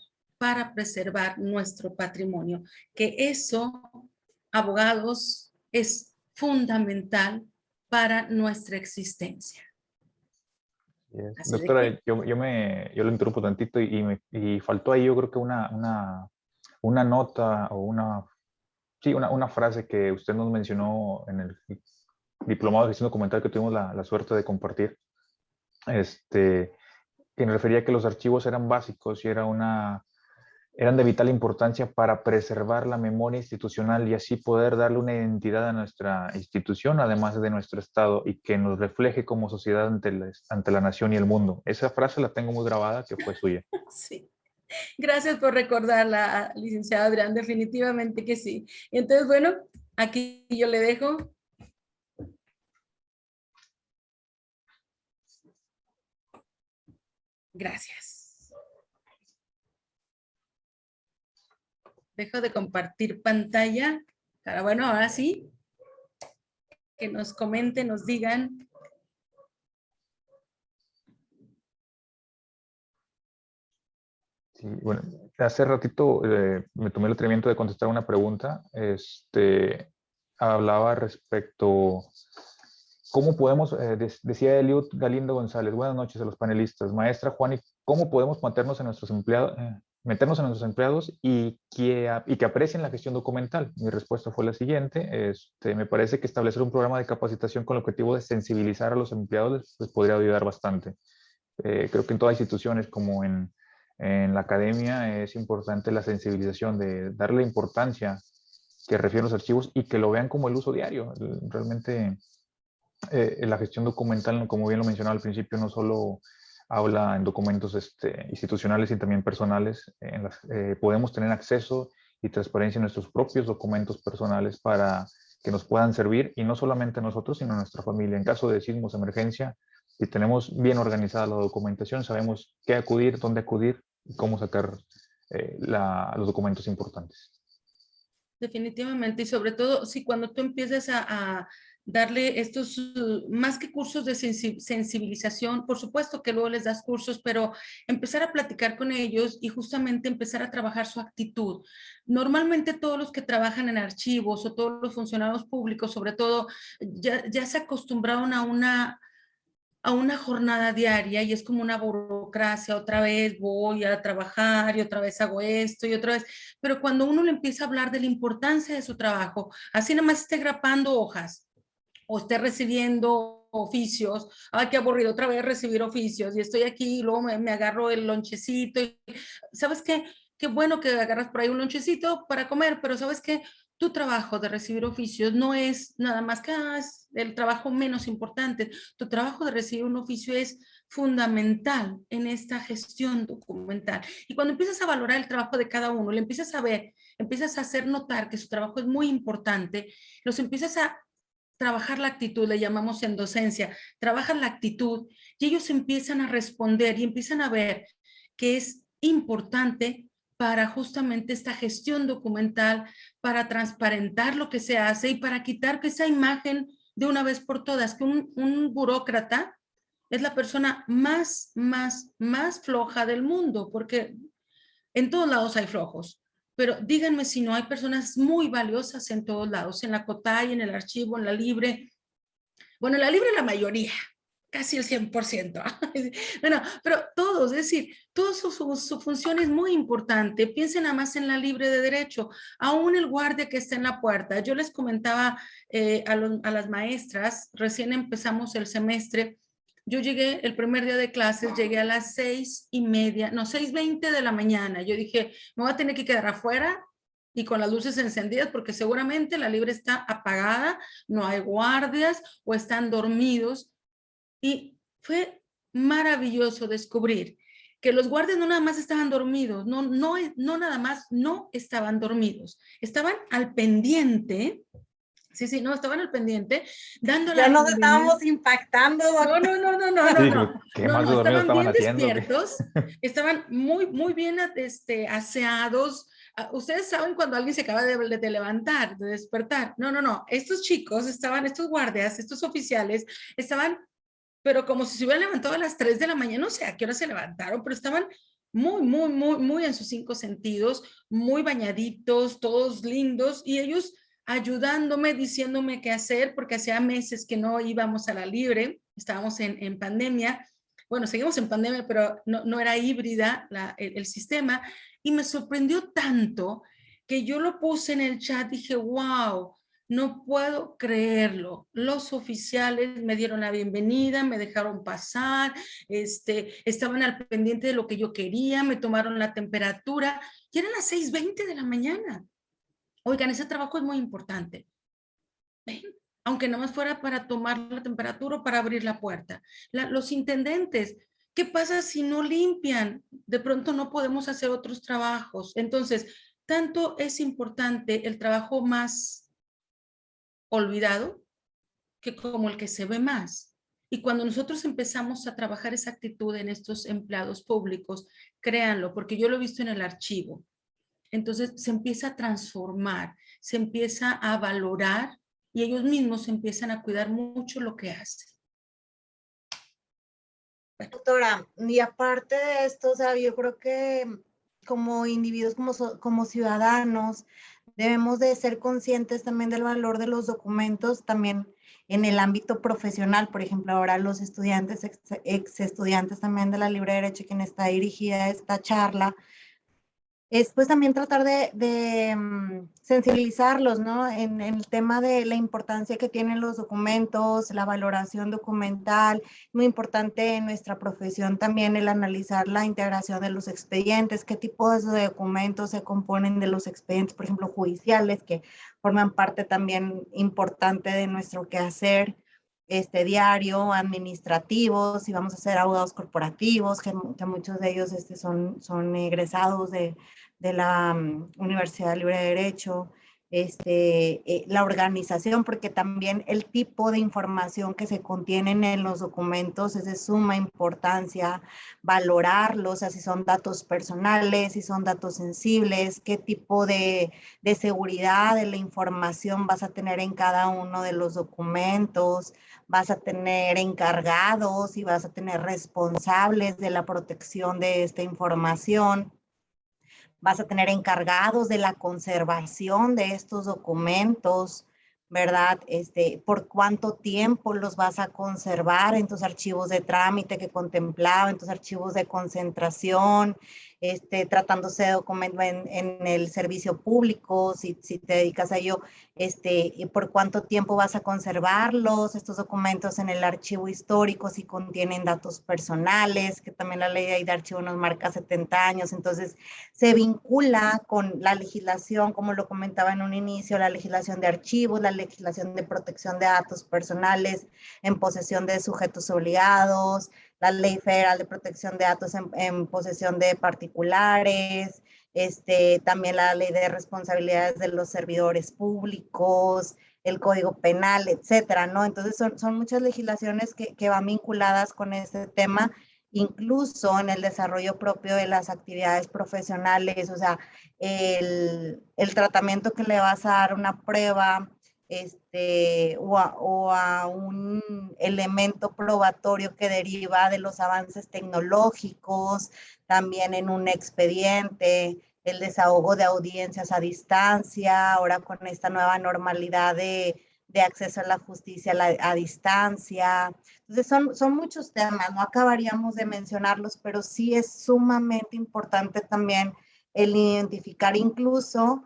nuestro patrimonio, que eso, abogados, es fundamental para nuestra existencia. Yes. Doctora, yo lo interrumpo tantito y faltó ahí yo creo que una nota o una frase que usted nos mencionó en el diplomado de gestión documental que tuvimos la suerte de compartir, que me refería a que los archivos eran básicos y eran de vital importancia para preservar la memoria institucional y así poder darle una identidad a nuestra institución, además de nuestro Estado, y que nos refleje como sociedad ante la nación y el mundo. Esa frase la tengo muy grabada, que fue suya. Sí. Gracias por recordarla, licenciado Adrián, definitivamente que sí. Entonces, bueno, aquí yo le dejo. Gracias. Dejo de compartir pantalla para, bueno, ahora sí, que nos comenten, nos digan. Sí, bueno, hace ratito me tomé el atrevimiento de contestar una pregunta. Hablaba respecto, ¿cómo podemos, decía Eliud Galindo González, buenas noches a los panelistas, maestra Juani, ¿cómo podemos meternos en nuestros empleados y que aprecien la gestión documental? Mi respuesta fue la siguiente, me parece que establecer un programa de capacitación con el objetivo de sensibilizar a los empleados les podría ayudar bastante. Creo que en todas instituciones como en la academia es importante la sensibilización de darle importancia que refieren los archivos y que lo vean como el uso diario. Realmente la gestión documental, como bien lo mencionaba al principio, no solo habla en documentos institucionales y también personales. Podemos tener acceso y transparencia en nuestros propios documentos personales para que nos puedan servir, y no solamente a nosotros, sino a nuestra familia. En caso de sismos, emergencia, si tenemos bien organizada la documentación, sabemos qué acudir, dónde acudir y cómo sacar los documentos importantes. Definitivamente, y sobre todo, si cuando tú empiezas a darle estos, más que cursos de sensibilización, por supuesto que luego les das cursos, pero empezar a platicar con ellos y justamente empezar a trabajar su actitud. Normalmente todos los que trabajan en archivos o todos los funcionarios públicos, sobre todo, ya se acostumbraron a una jornada diaria y es como una burocracia, otra vez voy a trabajar y otra vez hago esto y otra vez, pero cuando uno le empieza a hablar de la importancia de su trabajo, así nada más esté grapando hojas o esté recibiendo oficios. Ay, qué aburrido otra vez recibir oficios y estoy aquí y luego me agarro el lonchecito. Y, ¿sabes qué? Qué bueno que agarras por ahí un lonchecito para comer, pero ¿sabes qué? Tu trabajo de recibir oficios no es nada más que es el trabajo menos importante. Tu trabajo de recibir un oficio es fundamental en esta gestión documental. Y cuando empiezas a valorar el trabajo de cada uno, le empiezas a ver, empiezas a hacer notar que su trabajo es muy importante, los empiezas a trabajar la actitud, le llamamos en docencia, trabajan la actitud y ellos empiezan a responder y empiezan a ver que es importante para justamente esta gestión documental, para transparentar lo que se hace y para quitar que esa imagen de una vez por todas, que un burócrata es la persona más floja del mundo, porque en todos lados hay flojos. Pero díganme si no hay personas muy valiosas en todos lados, en la COTAI, en el archivo, en la Libre. Bueno, en la Libre la mayoría, casi el 100%. Bueno, pero todos, es decir, toda su función es muy importante. Piensen nada más en la Libre de Derecho, aún el guardia que está en la puerta. Yo les comentaba a las maestras, recién empezamos el semestre, yo llegué el primer día de clases, llegué a las 6:30, no, 6:20 de la mañana. Yo dije, me voy a tener que quedar afuera y con las luces encendidas porque seguramente la Libre está apagada, no hay guardias o están dormidos. Y fue maravilloso descubrir que los guardias no nada más estaban dormidos, no nada más, no estaban dormidos, estaban al pendiente. Sí, no, estaban al pendiente, dando Ya la nos bienvenida. estábamos impactando, doctor. No, ¿Qué más de dormido estaban bien haciendo? despiertos, estaban muy bien aseados. Ustedes saben cuando alguien se acaba de levantar, de despertar. No, estos chicos estaban, estos guardias, estos oficiales, estaban, pero como si se hubieran levantado a las 3 de la mañana, no sé a qué hora se levantaron, pero estaban muy en sus 5 sentidos, muy bañaditos, todos lindos, y ellos ayudándome, diciéndome qué hacer, porque hacía meses que no íbamos a la Libre, estábamos en pandemia, bueno, seguimos en pandemia, pero no era híbrida el sistema, y me sorprendió tanto que yo lo puse en el chat, dije, wow, no puedo creerlo. Los oficiales me dieron la bienvenida, me dejaron pasar, estaban al pendiente de lo que yo quería, me tomaron la temperatura, y eran las 6:20 de la mañana. Oigan, ese trabajo es muy importante. ¿Ven? Aunque nada más fuera para tomar la temperatura o para abrir la puerta. Los intendentes, ¿qué pasa si no limpian? De pronto no podemos hacer otros trabajos. Entonces, tanto es importante el trabajo más olvidado que como el que se ve más. Y cuando nosotros empezamos a trabajar esa actitud en estos empleados públicos, créanlo, porque yo lo he visto en el archivo, entonces se empieza a transformar, se empieza a valorar y ellos mismos empiezan a cuidar mucho lo que hacen. Doctora, y aparte de esto, o sea, yo creo que como individuos, como ciudadanos, debemos de ser conscientes también del valor de los documentos, también en el ámbito profesional. Por ejemplo, ahora los estudiantes, ex estudiantes también de la Libre de Derecho, quien está dirigida esta charla, es pues también tratar de sensibilizarlos, ¿no? En el tema de la importancia que tienen los documentos, la valoración documental, muy importante en nuestra profesión también el analizar la integración de los expedientes, qué tipos de documentos se componen de los expedientes, por ejemplo, judiciales, que forman parte también importante de nuestro quehacer diario, administrativos, si vamos a hacer abogados corporativos, que muchos de ellos son egresados de la Universidad Libre de Derecho, la organización, porque también el tipo de información que se contienen en los documentos es de suma importancia, valorarlos, o sea, si son datos personales, si son datos sensibles, qué tipo de seguridad de la información vas a tener en cada uno de los documentos, vas a tener encargados y vas a tener responsables de la protección de esta información. Vas a tener encargados de la conservación de estos documentos, ¿verdad? Por cuánto tiempo los vas a conservar en tus archivos de trámite que contemplaba, en tus archivos de concentración, tratándose de documentos en el servicio público, si te dedicas a ello, y por cuánto tiempo vas a conservarlos, estos documentos en el archivo histórico, si contienen datos personales, que también la ley de archivo nos marca 70 años, entonces se vincula con la legislación, como lo comentaba en un inicio, la legislación de archivos, la legislación de protección de datos personales en posesión de sujetos obligados, la Ley Federal de Protección de Datos en posesión de particulares, también la Ley de Responsabilidades de los Servidores Públicos, el Código Penal, etcétera, ¿no? Entonces son muchas legislaciones que van vinculadas con este tema, incluso en el desarrollo propio de las actividades profesionales, o sea, el tratamiento que le vas a dar a una prueba, o a un elemento probatorio que deriva de los avances tecnológicos, también en un expediente, el desahogo de audiencias a distancia, ahora con esta nueva normalidad de acceso a la justicia a distancia. Entonces son muchos temas, no acabaríamos de mencionarlos, pero sí es sumamente importante también el identificar incluso,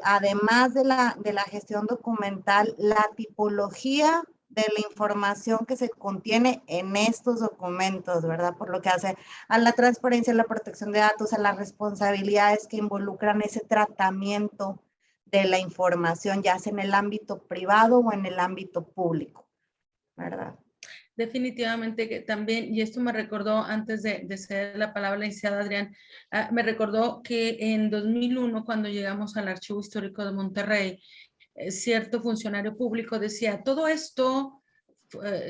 además de la gestión documental, la tipología de la información que se contiene en estos documentos, ¿verdad? Por lo que hace a la transparencia, a la protección de datos, a las responsabilidades que involucran ese tratamiento de la información, ya sea en el ámbito privado o en el ámbito público, ¿verdad? Definitivamente que también, y esto me recordó antes de ceder la palabra a la licenciada Adrián, me recordó que en 2001, cuando llegamos al Archivo Histórico de Monterrey, cierto funcionario público decía, todo esto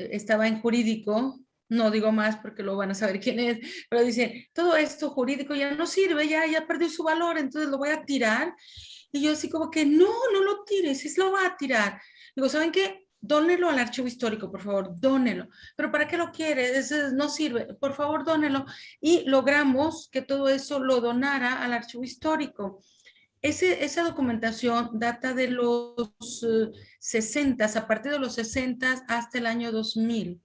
estaba en jurídico, no digo más porque lo van a saber quién es, pero dice, todo esto jurídico ya no sirve, ya perdió su valor, entonces lo voy a tirar. Y yo así como que, no lo tires, sí lo va a tirar. Digo, ¿saben qué? Dónelo al archivo histórico, por favor, dónelo. ¿Pero para qué lo quiere? No sirve. Por favor, dónelo. Y logramos que todo eso lo donara al archivo histórico. Esa documentación data de los 60, a partir de los 60 hasta el año 2000.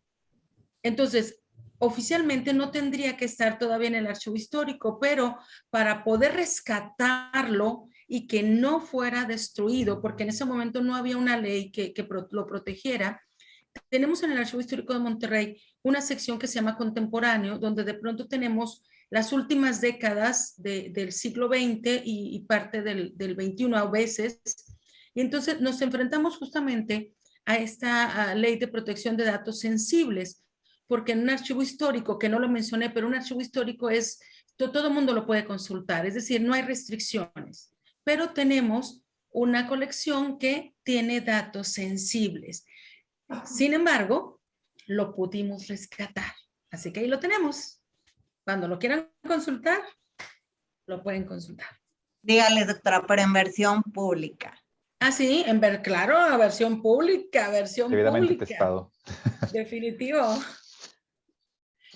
Entonces, oficialmente no tendría que estar todavía en el archivo histórico, pero para poder rescatarlo y que no fuera destruido, porque en ese momento no había una ley que lo protegiera, tenemos en el Archivo Histórico de Monterrey una sección que se llama Contemporáneo, donde de pronto tenemos las últimas décadas del siglo XX y parte del XXI a veces, y entonces nos enfrentamos justamente a esta ley de protección de datos sensibles, porque en un archivo histórico, que no lo mencioné, pero un archivo histórico es, todo el mundo lo puede consultar, es decir, no hay restricciones, pero tenemos una colección que tiene datos sensibles. Sin embargo, lo pudimos rescatar, así que ahí lo tenemos. Cuando lo quieran consultar, lo pueden consultar. Dígale, doctora, pero en versión pública. Ah, sí, claro, versión pública, Debidamente testado. Definitivo.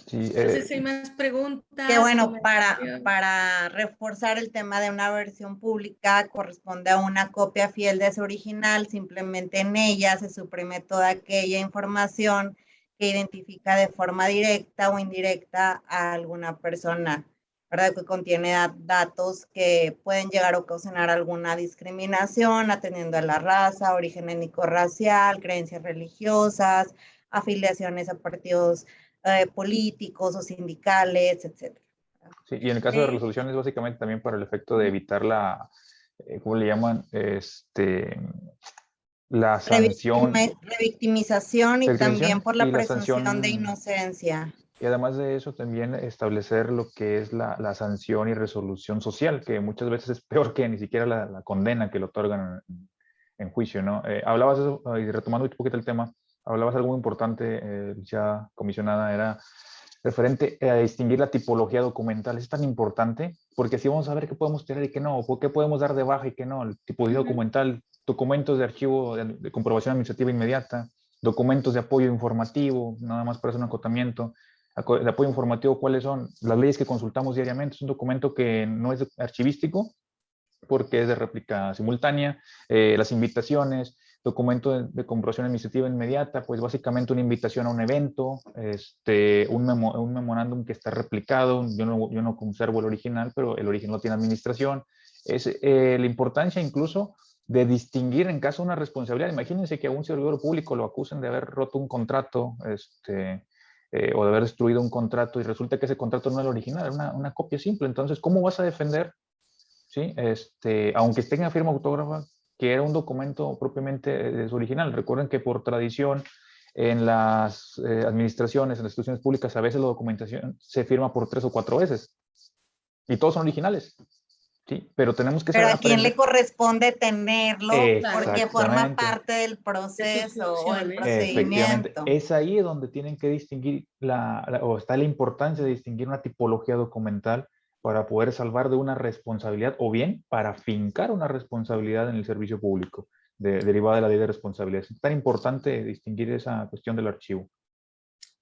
Sí, No sé si hay más preguntas. Que bueno, para reforzar el tema de una versión pública, corresponde a una copia fiel de su original, simplemente en ella se suprime toda aquella información que identifica de forma directa o indirecta a alguna persona, ¿verdad? Que contiene datos que pueden llegar a ocasionar alguna discriminación atendiendo a la raza, origen étnico-racial, creencias religiosas, afiliaciones a partidos políticos o sindicales, etcétera. Sí, y en el caso de resoluciones, básicamente también para el efecto de evitar la, ¿cómo le llaman? La sanción. Revictimización y también por la presunción de inocencia. Y además de eso, también establecer lo que es la sanción y resolución social, que muchas veces es peor que ni siquiera la condena que le otorgan en juicio, ¿no? Hablabas de eso, y retomando un poquito el tema, hablabas algo muy importante, ya comisionada, era referente a distinguir la tipología documental. Es tan importante porque así vamos a ver qué podemos tener y qué no, o qué podemos dar de baja y qué no. El tipología documental, documentos de archivo de comprobación administrativa inmediata, documentos de apoyo informativo, nada más para hacer un acotamiento. De apoyo informativo, ¿cuáles son? Las leyes que consultamos diariamente. Es un documento que no es archivístico porque es de réplica simultánea, las invitaciones, Documento de comprobación administrativa inmediata, pues básicamente una invitación a un evento, un memorándum que está replicado. Yo no conservo el original, pero el original tiene administración. Es la importancia incluso de distinguir en caso de una responsabilidad. Imagínense que a un servidor público lo acusen de haber roto un contrato, o de haber destruido un contrato, y resulta que ese contrato no es el original, es una copia simple. Entonces, ¿cómo vas a defender, ¿sí? Aunque esté en firma autógrafa, que era un documento propiamente original? Recuerden que por tradición en las administraciones, en las instituciones públicas, a veces la documentación se firma por 3 o 4 veces y todos son originales, ¿sí? Pero tenemos que Pero saber a quién le aprender. corresponde tenerlo porque forma Exactamente. parte del proceso o el funciones. Efectivamente, procedimiento. es ahí donde tienen que distinguir o está la importancia de distinguir una tipología documental para poder salvar de una responsabilidad o bien para fincar una responsabilidad en el servicio público derivada de la ley de responsabilidad. Es tan importante distinguir esa cuestión del archivo.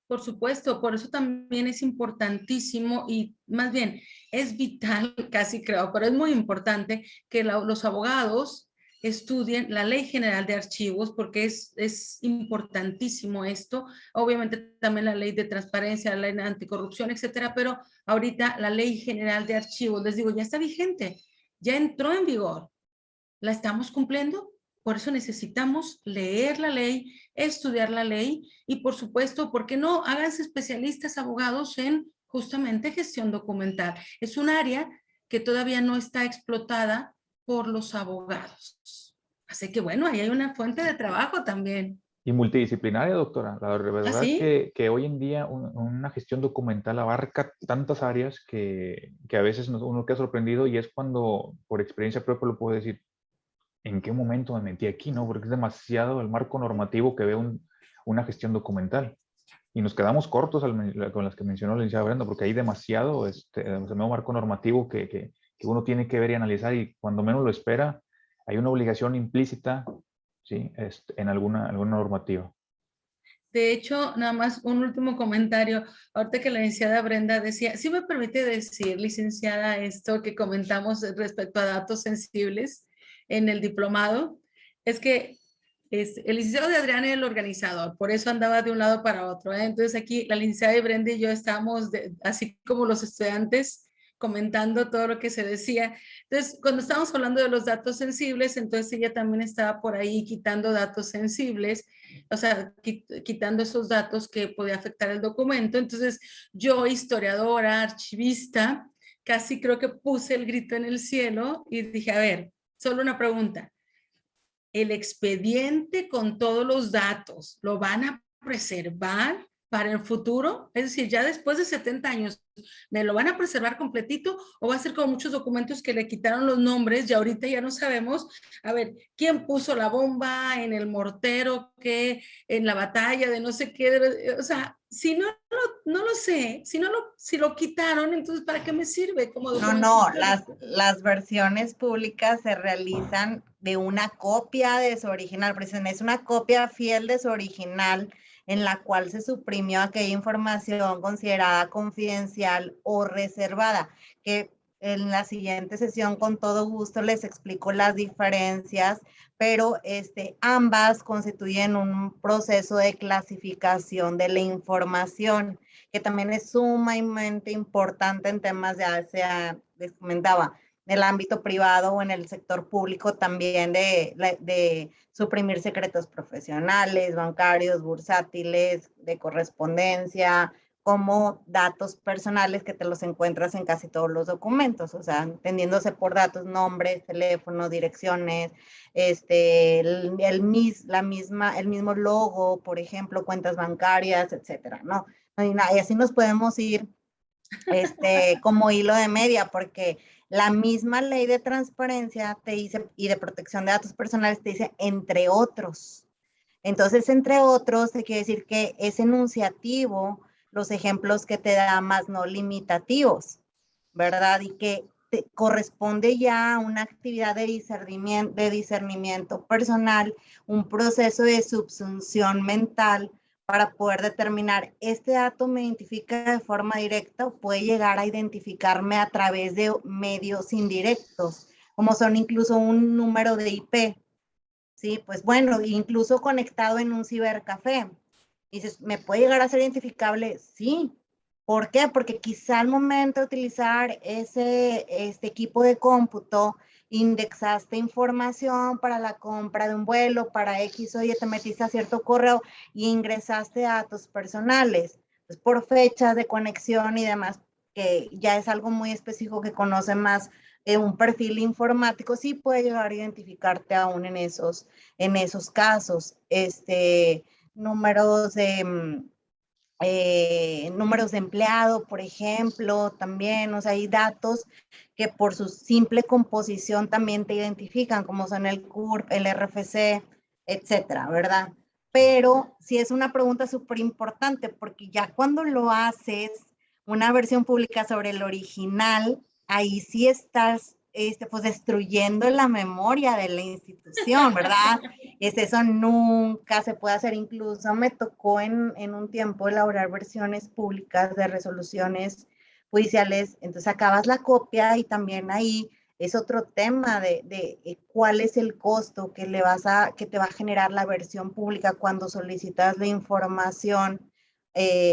Por supuesto, por eso también es importantísimo y más bien es vital, casi creo, pero es muy importante que los abogados estudien la Ley General de Archivos, porque es importantísimo esto. Obviamente también la Ley de Transparencia, la Ley de Anticorrupción, etcétera, pero ahorita la Ley General de Archivos, les digo, ya está vigente, ya entró en vigor. ¿La estamos cumpliendo? Por eso necesitamos leer la ley, estudiar la ley y, por supuesto, ¿por qué no? Háganse especialistas, abogados en justamente gestión documental. Es un área que todavía no está explotada por los abogados. Así que bueno, ahí hay una fuente de trabajo también. Y multidisciplinaria, doctora. La ¿Ah, verdad sí? que hoy en día una gestión documental abarca tantas áreas que a veces uno queda sorprendido, y es cuando, por experiencia propia, lo puedo decir, ¿en qué momento me metí aquí? ¿No? Porque es demasiado el marco normativo que ve una gestión documental. Y nos quedamos cortos con las que mencionó la licenciada Brenda, porque hay demasiado marco normativo que uno tiene que ver y analizar, y cuando menos lo espera, hay una obligación implícita, ¿sí? En alguna normativa. De hecho, nada más un último comentario. Ahorita que la licenciada Brenda decía, ¿sí me permite decir, licenciada, esto que comentamos respecto a datos sensibles en el diplomado? Es que el licenciado de Adrián es el organizador, por eso andaba de un lado para otro, ¿eh? Entonces aquí la licenciada Brenda y yo estábamos así como los estudiantes comentando todo lo que se decía. Entonces, cuando estábamos hablando de los datos sensibles, entonces ella también estaba por ahí quitando datos sensibles, o sea, quitando esos datos que podía afectar el documento. Entonces, yo, historiadora, archivista, casi creo que puse el grito en el cielo y dije, a ver, solo una pregunta. ¿El expediente con todos los datos lo van a preservar para el futuro? Es decir, ya después de 70 años, ¿me lo van a preservar completito o va a ser como muchos documentos que le quitaron los nombres y ahorita ya no sabemos, a ver, quién puso la bomba en el mortero, qué en la batalla de no sé qué? O sea, si no lo sé, si lo quitaron, entonces ¿para qué me sirve como documento? No, las versiones públicas se realizan de una copia de su original, precisamente es una copia fiel de su original en la cual se suprimió aquella información considerada confidencial o reservada, que en la siguiente sesión con todo gusto les explico las diferencias, pero ambas constituyen un proceso de clasificación de la información, que también es sumamente importante en temas les comentaba, en el ámbito privado o en el sector público también de suprimir secretos profesionales, bancarios, bursátiles, de correspondencia, como datos personales que te los encuentras en casi todos los documentos, o sea, entendiéndose por datos, nombres, teléfono, direcciones, el mismo logo, por ejemplo, cuentas bancarias, etcétera, ¿no? Y así nos podemos ir como hilo de media, porque la misma ley de transparencia te dice, y de protección de datos personales te dice, entre otros. Entonces, entre otros, te quiere decir que es enunciativo los ejemplos que te da, más no limitativos, ¿verdad? Y que te corresponde ya a una actividad de discernimiento personal, un proceso de subsunción mental para poder determinar, este dato me identifica de forma directa o puede llegar a identificarme a través de medios indirectos, como son incluso un número de IP, Sí, pues bueno, incluso conectado en un cibercafé. Dices, ¿me puede llegar a ser identificable? Sí. ¿Por qué? Porque quizá al momento de utilizar este equipo de cómputo, indexaste información para la compra de un vuelo, para X, oye, te metiste a cierto correo y ingresaste datos personales, pues por fechas de conexión y demás, que ya es algo muy específico que conoce más un perfil informático, sí puede llegar a identificarte aún en esos casos. Números de números de empleado, por ejemplo, también, o sea, hay datos que por su simple composición también te identifican, como son el CURP, el RFC, etcétera, ¿verdad? Pero sí es una pregunta súper importante, porque ya cuando lo haces una versión pública sobre el original, ahí sí estás pues destruyendo la memoria de la institución, ¿verdad? Eso nunca se puede hacer. Incluso me tocó en un tiempo elaborar versiones públicas de resoluciones judiciales. Entonces acabas la copia y también ahí es otro tema de cuál es el costo que te va a generar la versión pública cuando solicitas la información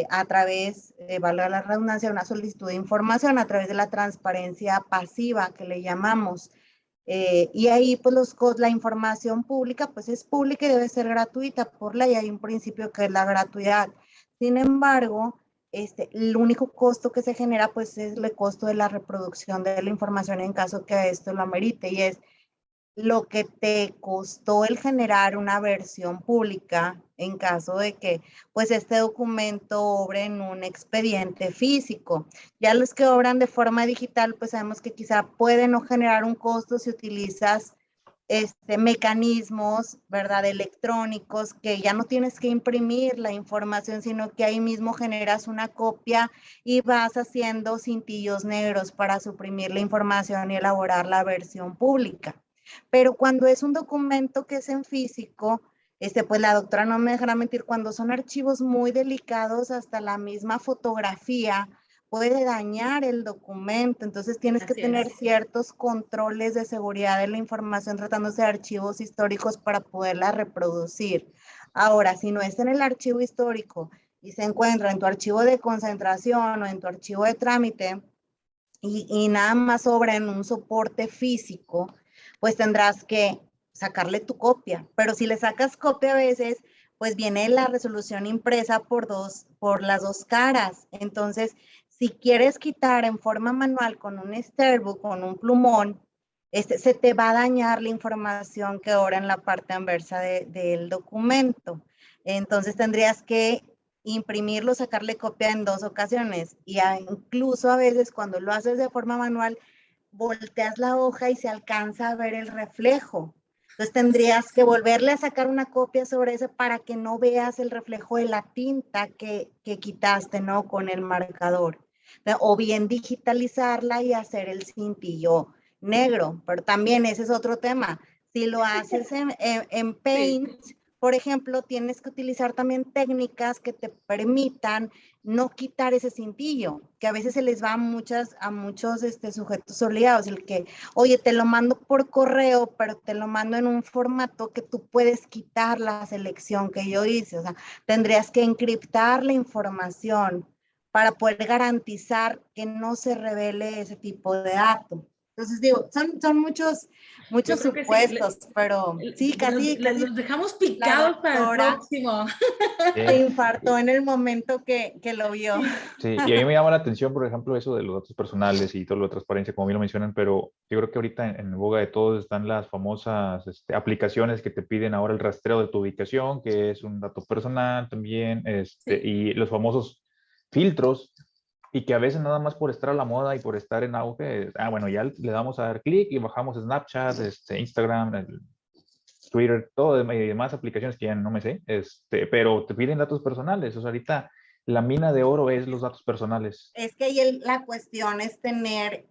a través, valga la redundancia, una solicitud de información a través de la transparencia pasiva que le llamamos. Y ahí pues la información pública pues es pública y debe ser gratuita por ley, hay un principio que es la gratuidad. Sin embargo, el único costo que se genera pues es el costo de la reproducción de la información en caso que esto lo amerite, y es lo que te costó el generar una versión pública en caso de que pues este documento obre en un expediente físico. Ya los que obran de forma digital pues sabemos que quizá pueden no generar un costo si utilizas mecanismos, ¿verdad? Electrónicos, que ya no tienes que imprimir la información, sino que ahí mismo generas una copia y vas haciendo cintillos negros para suprimir la información y elaborar la versión pública. Pero cuando es un documento que es en físico, pues la doctora no me dejará mentir, cuando son archivos muy delicados, hasta la misma fotografía puede dañar el documento, entonces tienes que tener ciertos controles de seguridad de la información tratándose de archivos históricos para poderla reproducir. Ahora, si no está en el archivo histórico y se encuentra en tu archivo de concentración o en tu archivo de trámite y nada más sobra en un soporte físico, pues tendrás que sacarle tu copia. Pero si le sacas copia a veces, pues viene la resolución impresa por las dos caras. Entonces, si quieres quitar en forma manual con un Starbook, con un plumón, se te va a dañar la información que ahora en la parte anversa del documento. Entonces tendrías que imprimirlo, sacarle copia en 2 ocasiones, y incluso a veces cuando lo haces de forma manual, volteas la hoja y se alcanza a ver el reflejo. Entonces tendrías que volverle a sacar una copia sobre eso para que no veas el reflejo de la tinta que quitaste, ¿no? Con el marcador. O bien digitalizarla y hacer el cintillo negro, pero también ese es otro tema. Si lo haces en Paint, sí, por ejemplo, tienes que utilizar también técnicas que te permitan no quitar ese cintillo, que a veces se les va a muchos sujetos obligados, el que, oye, te lo mando por correo, pero te lo mando en un formato que tú puedes quitar la selección que yo hice, o sea, tendrías que encriptar la información para poder garantizar que no se revele ese tipo de dato. Entonces digo, son muchos supuestos, sí, pero sí, casi los dejamos picados para el próximo. Se infartó en el momento que lo vio. Sí, y a mí me llama la atención, por ejemplo, eso de los datos personales y todo lo de transparencia, como bien lo mencionan, pero yo creo que ahorita en boga de todos están las famosas aplicaciones que te piden ahora el rastreo de tu ubicación, que es un dato personal también, sí, y los famosos filtros, y que a veces nada más por estar a la moda y por estar en auge, bueno, ya le damos a dar clic y bajamos Snapchat, Instagram, Twitter, todo y demás aplicaciones que ya no me sé, pero te piden datos personales. O sea, ahorita la mina de oro es los datos personales. Es que ahí la cuestión es tener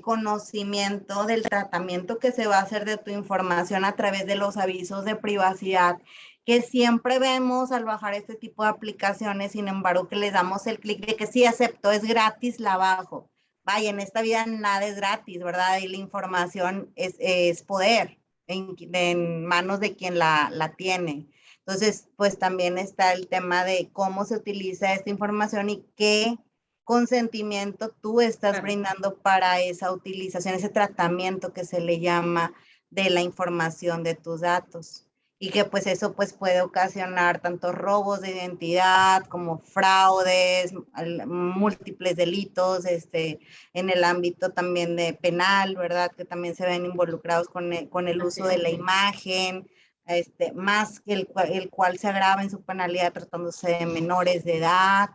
conocimiento del tratamiento que se va a hacer de tu información a través de los avisos de privacidad que siempre vemos al bajar este tipo de aplicaciones. Sin embargo, que les damos el clic de que sí acepto, es gratis, la bajo. Vaya, en esta vida nada es gratis, ¿verdad? Y la información es poder. en manos de quien la tiene. Entonces, pues también está el tema de cómo se utiliza esta información y qué consentimiento tú estás brindando para esa utilización, ese tratamiento que se le llama de la información de tus datos. Y que pues eso pues puede ocasionar tanto robos de identidad como fraudes, múltiples delitos, en el ámbito también de penal, ¿verdad? Que también se ven involucrados con el uso de la imagen, más que el cual se agrava en su penalidad tratándose de menores de edad,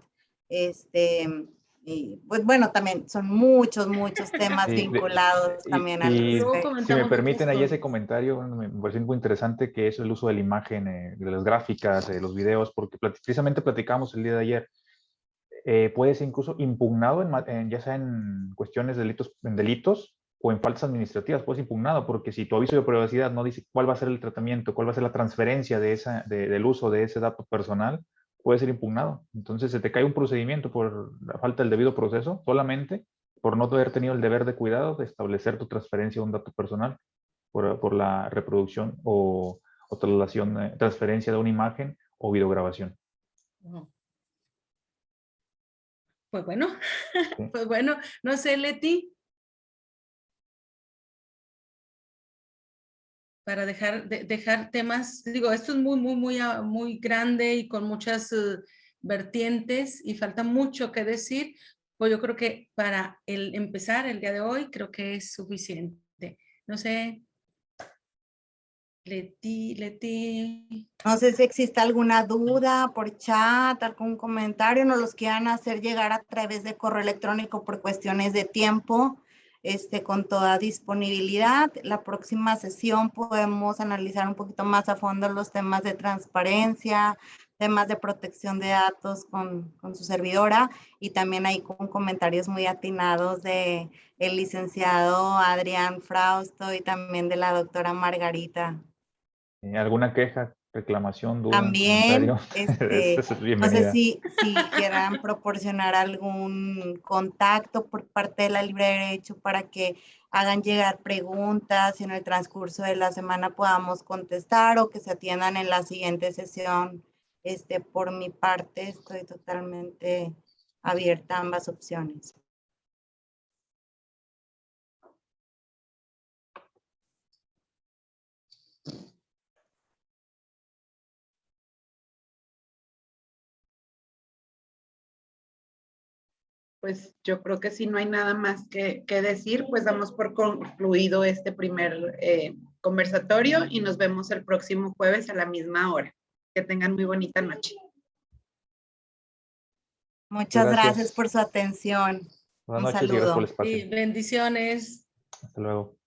y pues bueno, también son muchos temas Sí, vinculados también al Luego respecto. si me comentamos de permiten otras ahí ese cosas. comentario, bueno, me parece muy interesante que es el uso de la imagen, de las gráficas, de los videos, porque precisamente platicamos el día de ayer. Puede ser incluso impugnado, ya sea en cuestiones de delitos o en faltas administrativas, puede ser impugnado, porque si tu aviso de privacidad no dice cuál va a ser el tratamiento, cuál va a ser la transferencia del uso de ese dato personal, puede ser impugnado. Entonces se te cae un procedimiento por la falta del debido proceso, solamente por no haber tenido el deber de cuidado de establecer tu transferencia de un dato personal por la reproducción o traslación, transferencia de una imagen o videograbación. Pues bueno, ¿Sí? pues bueno, no sé, Leti, para dejar temas, digo, esto es muy grande y con muchas vertientes y falta mucho que decir, pues yo creo que para empezar el día de hoy creo que es suficiente. No sé, Leti. No sé si existe alguna duda por chat, algún comentario, nos los quieran hacer llegar a través de correo electrónico por cuestiones de tiempo, con toda disponibilidad. La próxima sesión podemos analizar un poquito más a fondo los temas de transparencia, temas de protección de datos con su servidora y también ahí con comentarios muy atinados de el licenciado Adrián Frausto y también de la doctora Margarita. ¿Alguna queja, reclamación, duda, También, comentario? Es no sé bienvenida. si quieran proporcionar algún contacto por parte de la Libre de Derecho para que hagan llegar preguntas y en el transcurso de la semana podamos contestar o que se atiendan en la siguiente sesión. Por mi parte, estoy totalmente abierta a ambas opciones. Pues yo creo que si no hay nada más que decir, pues damos por concluido este primer conversatorio y nos vemos el próximo jueves a la misma hora. Que tengan muy bonita noche. Muchas gracias Gracias. por su atención. Buenas Un noches y gracias por el saludo. espacio. Y bendiciones. Hasta luego.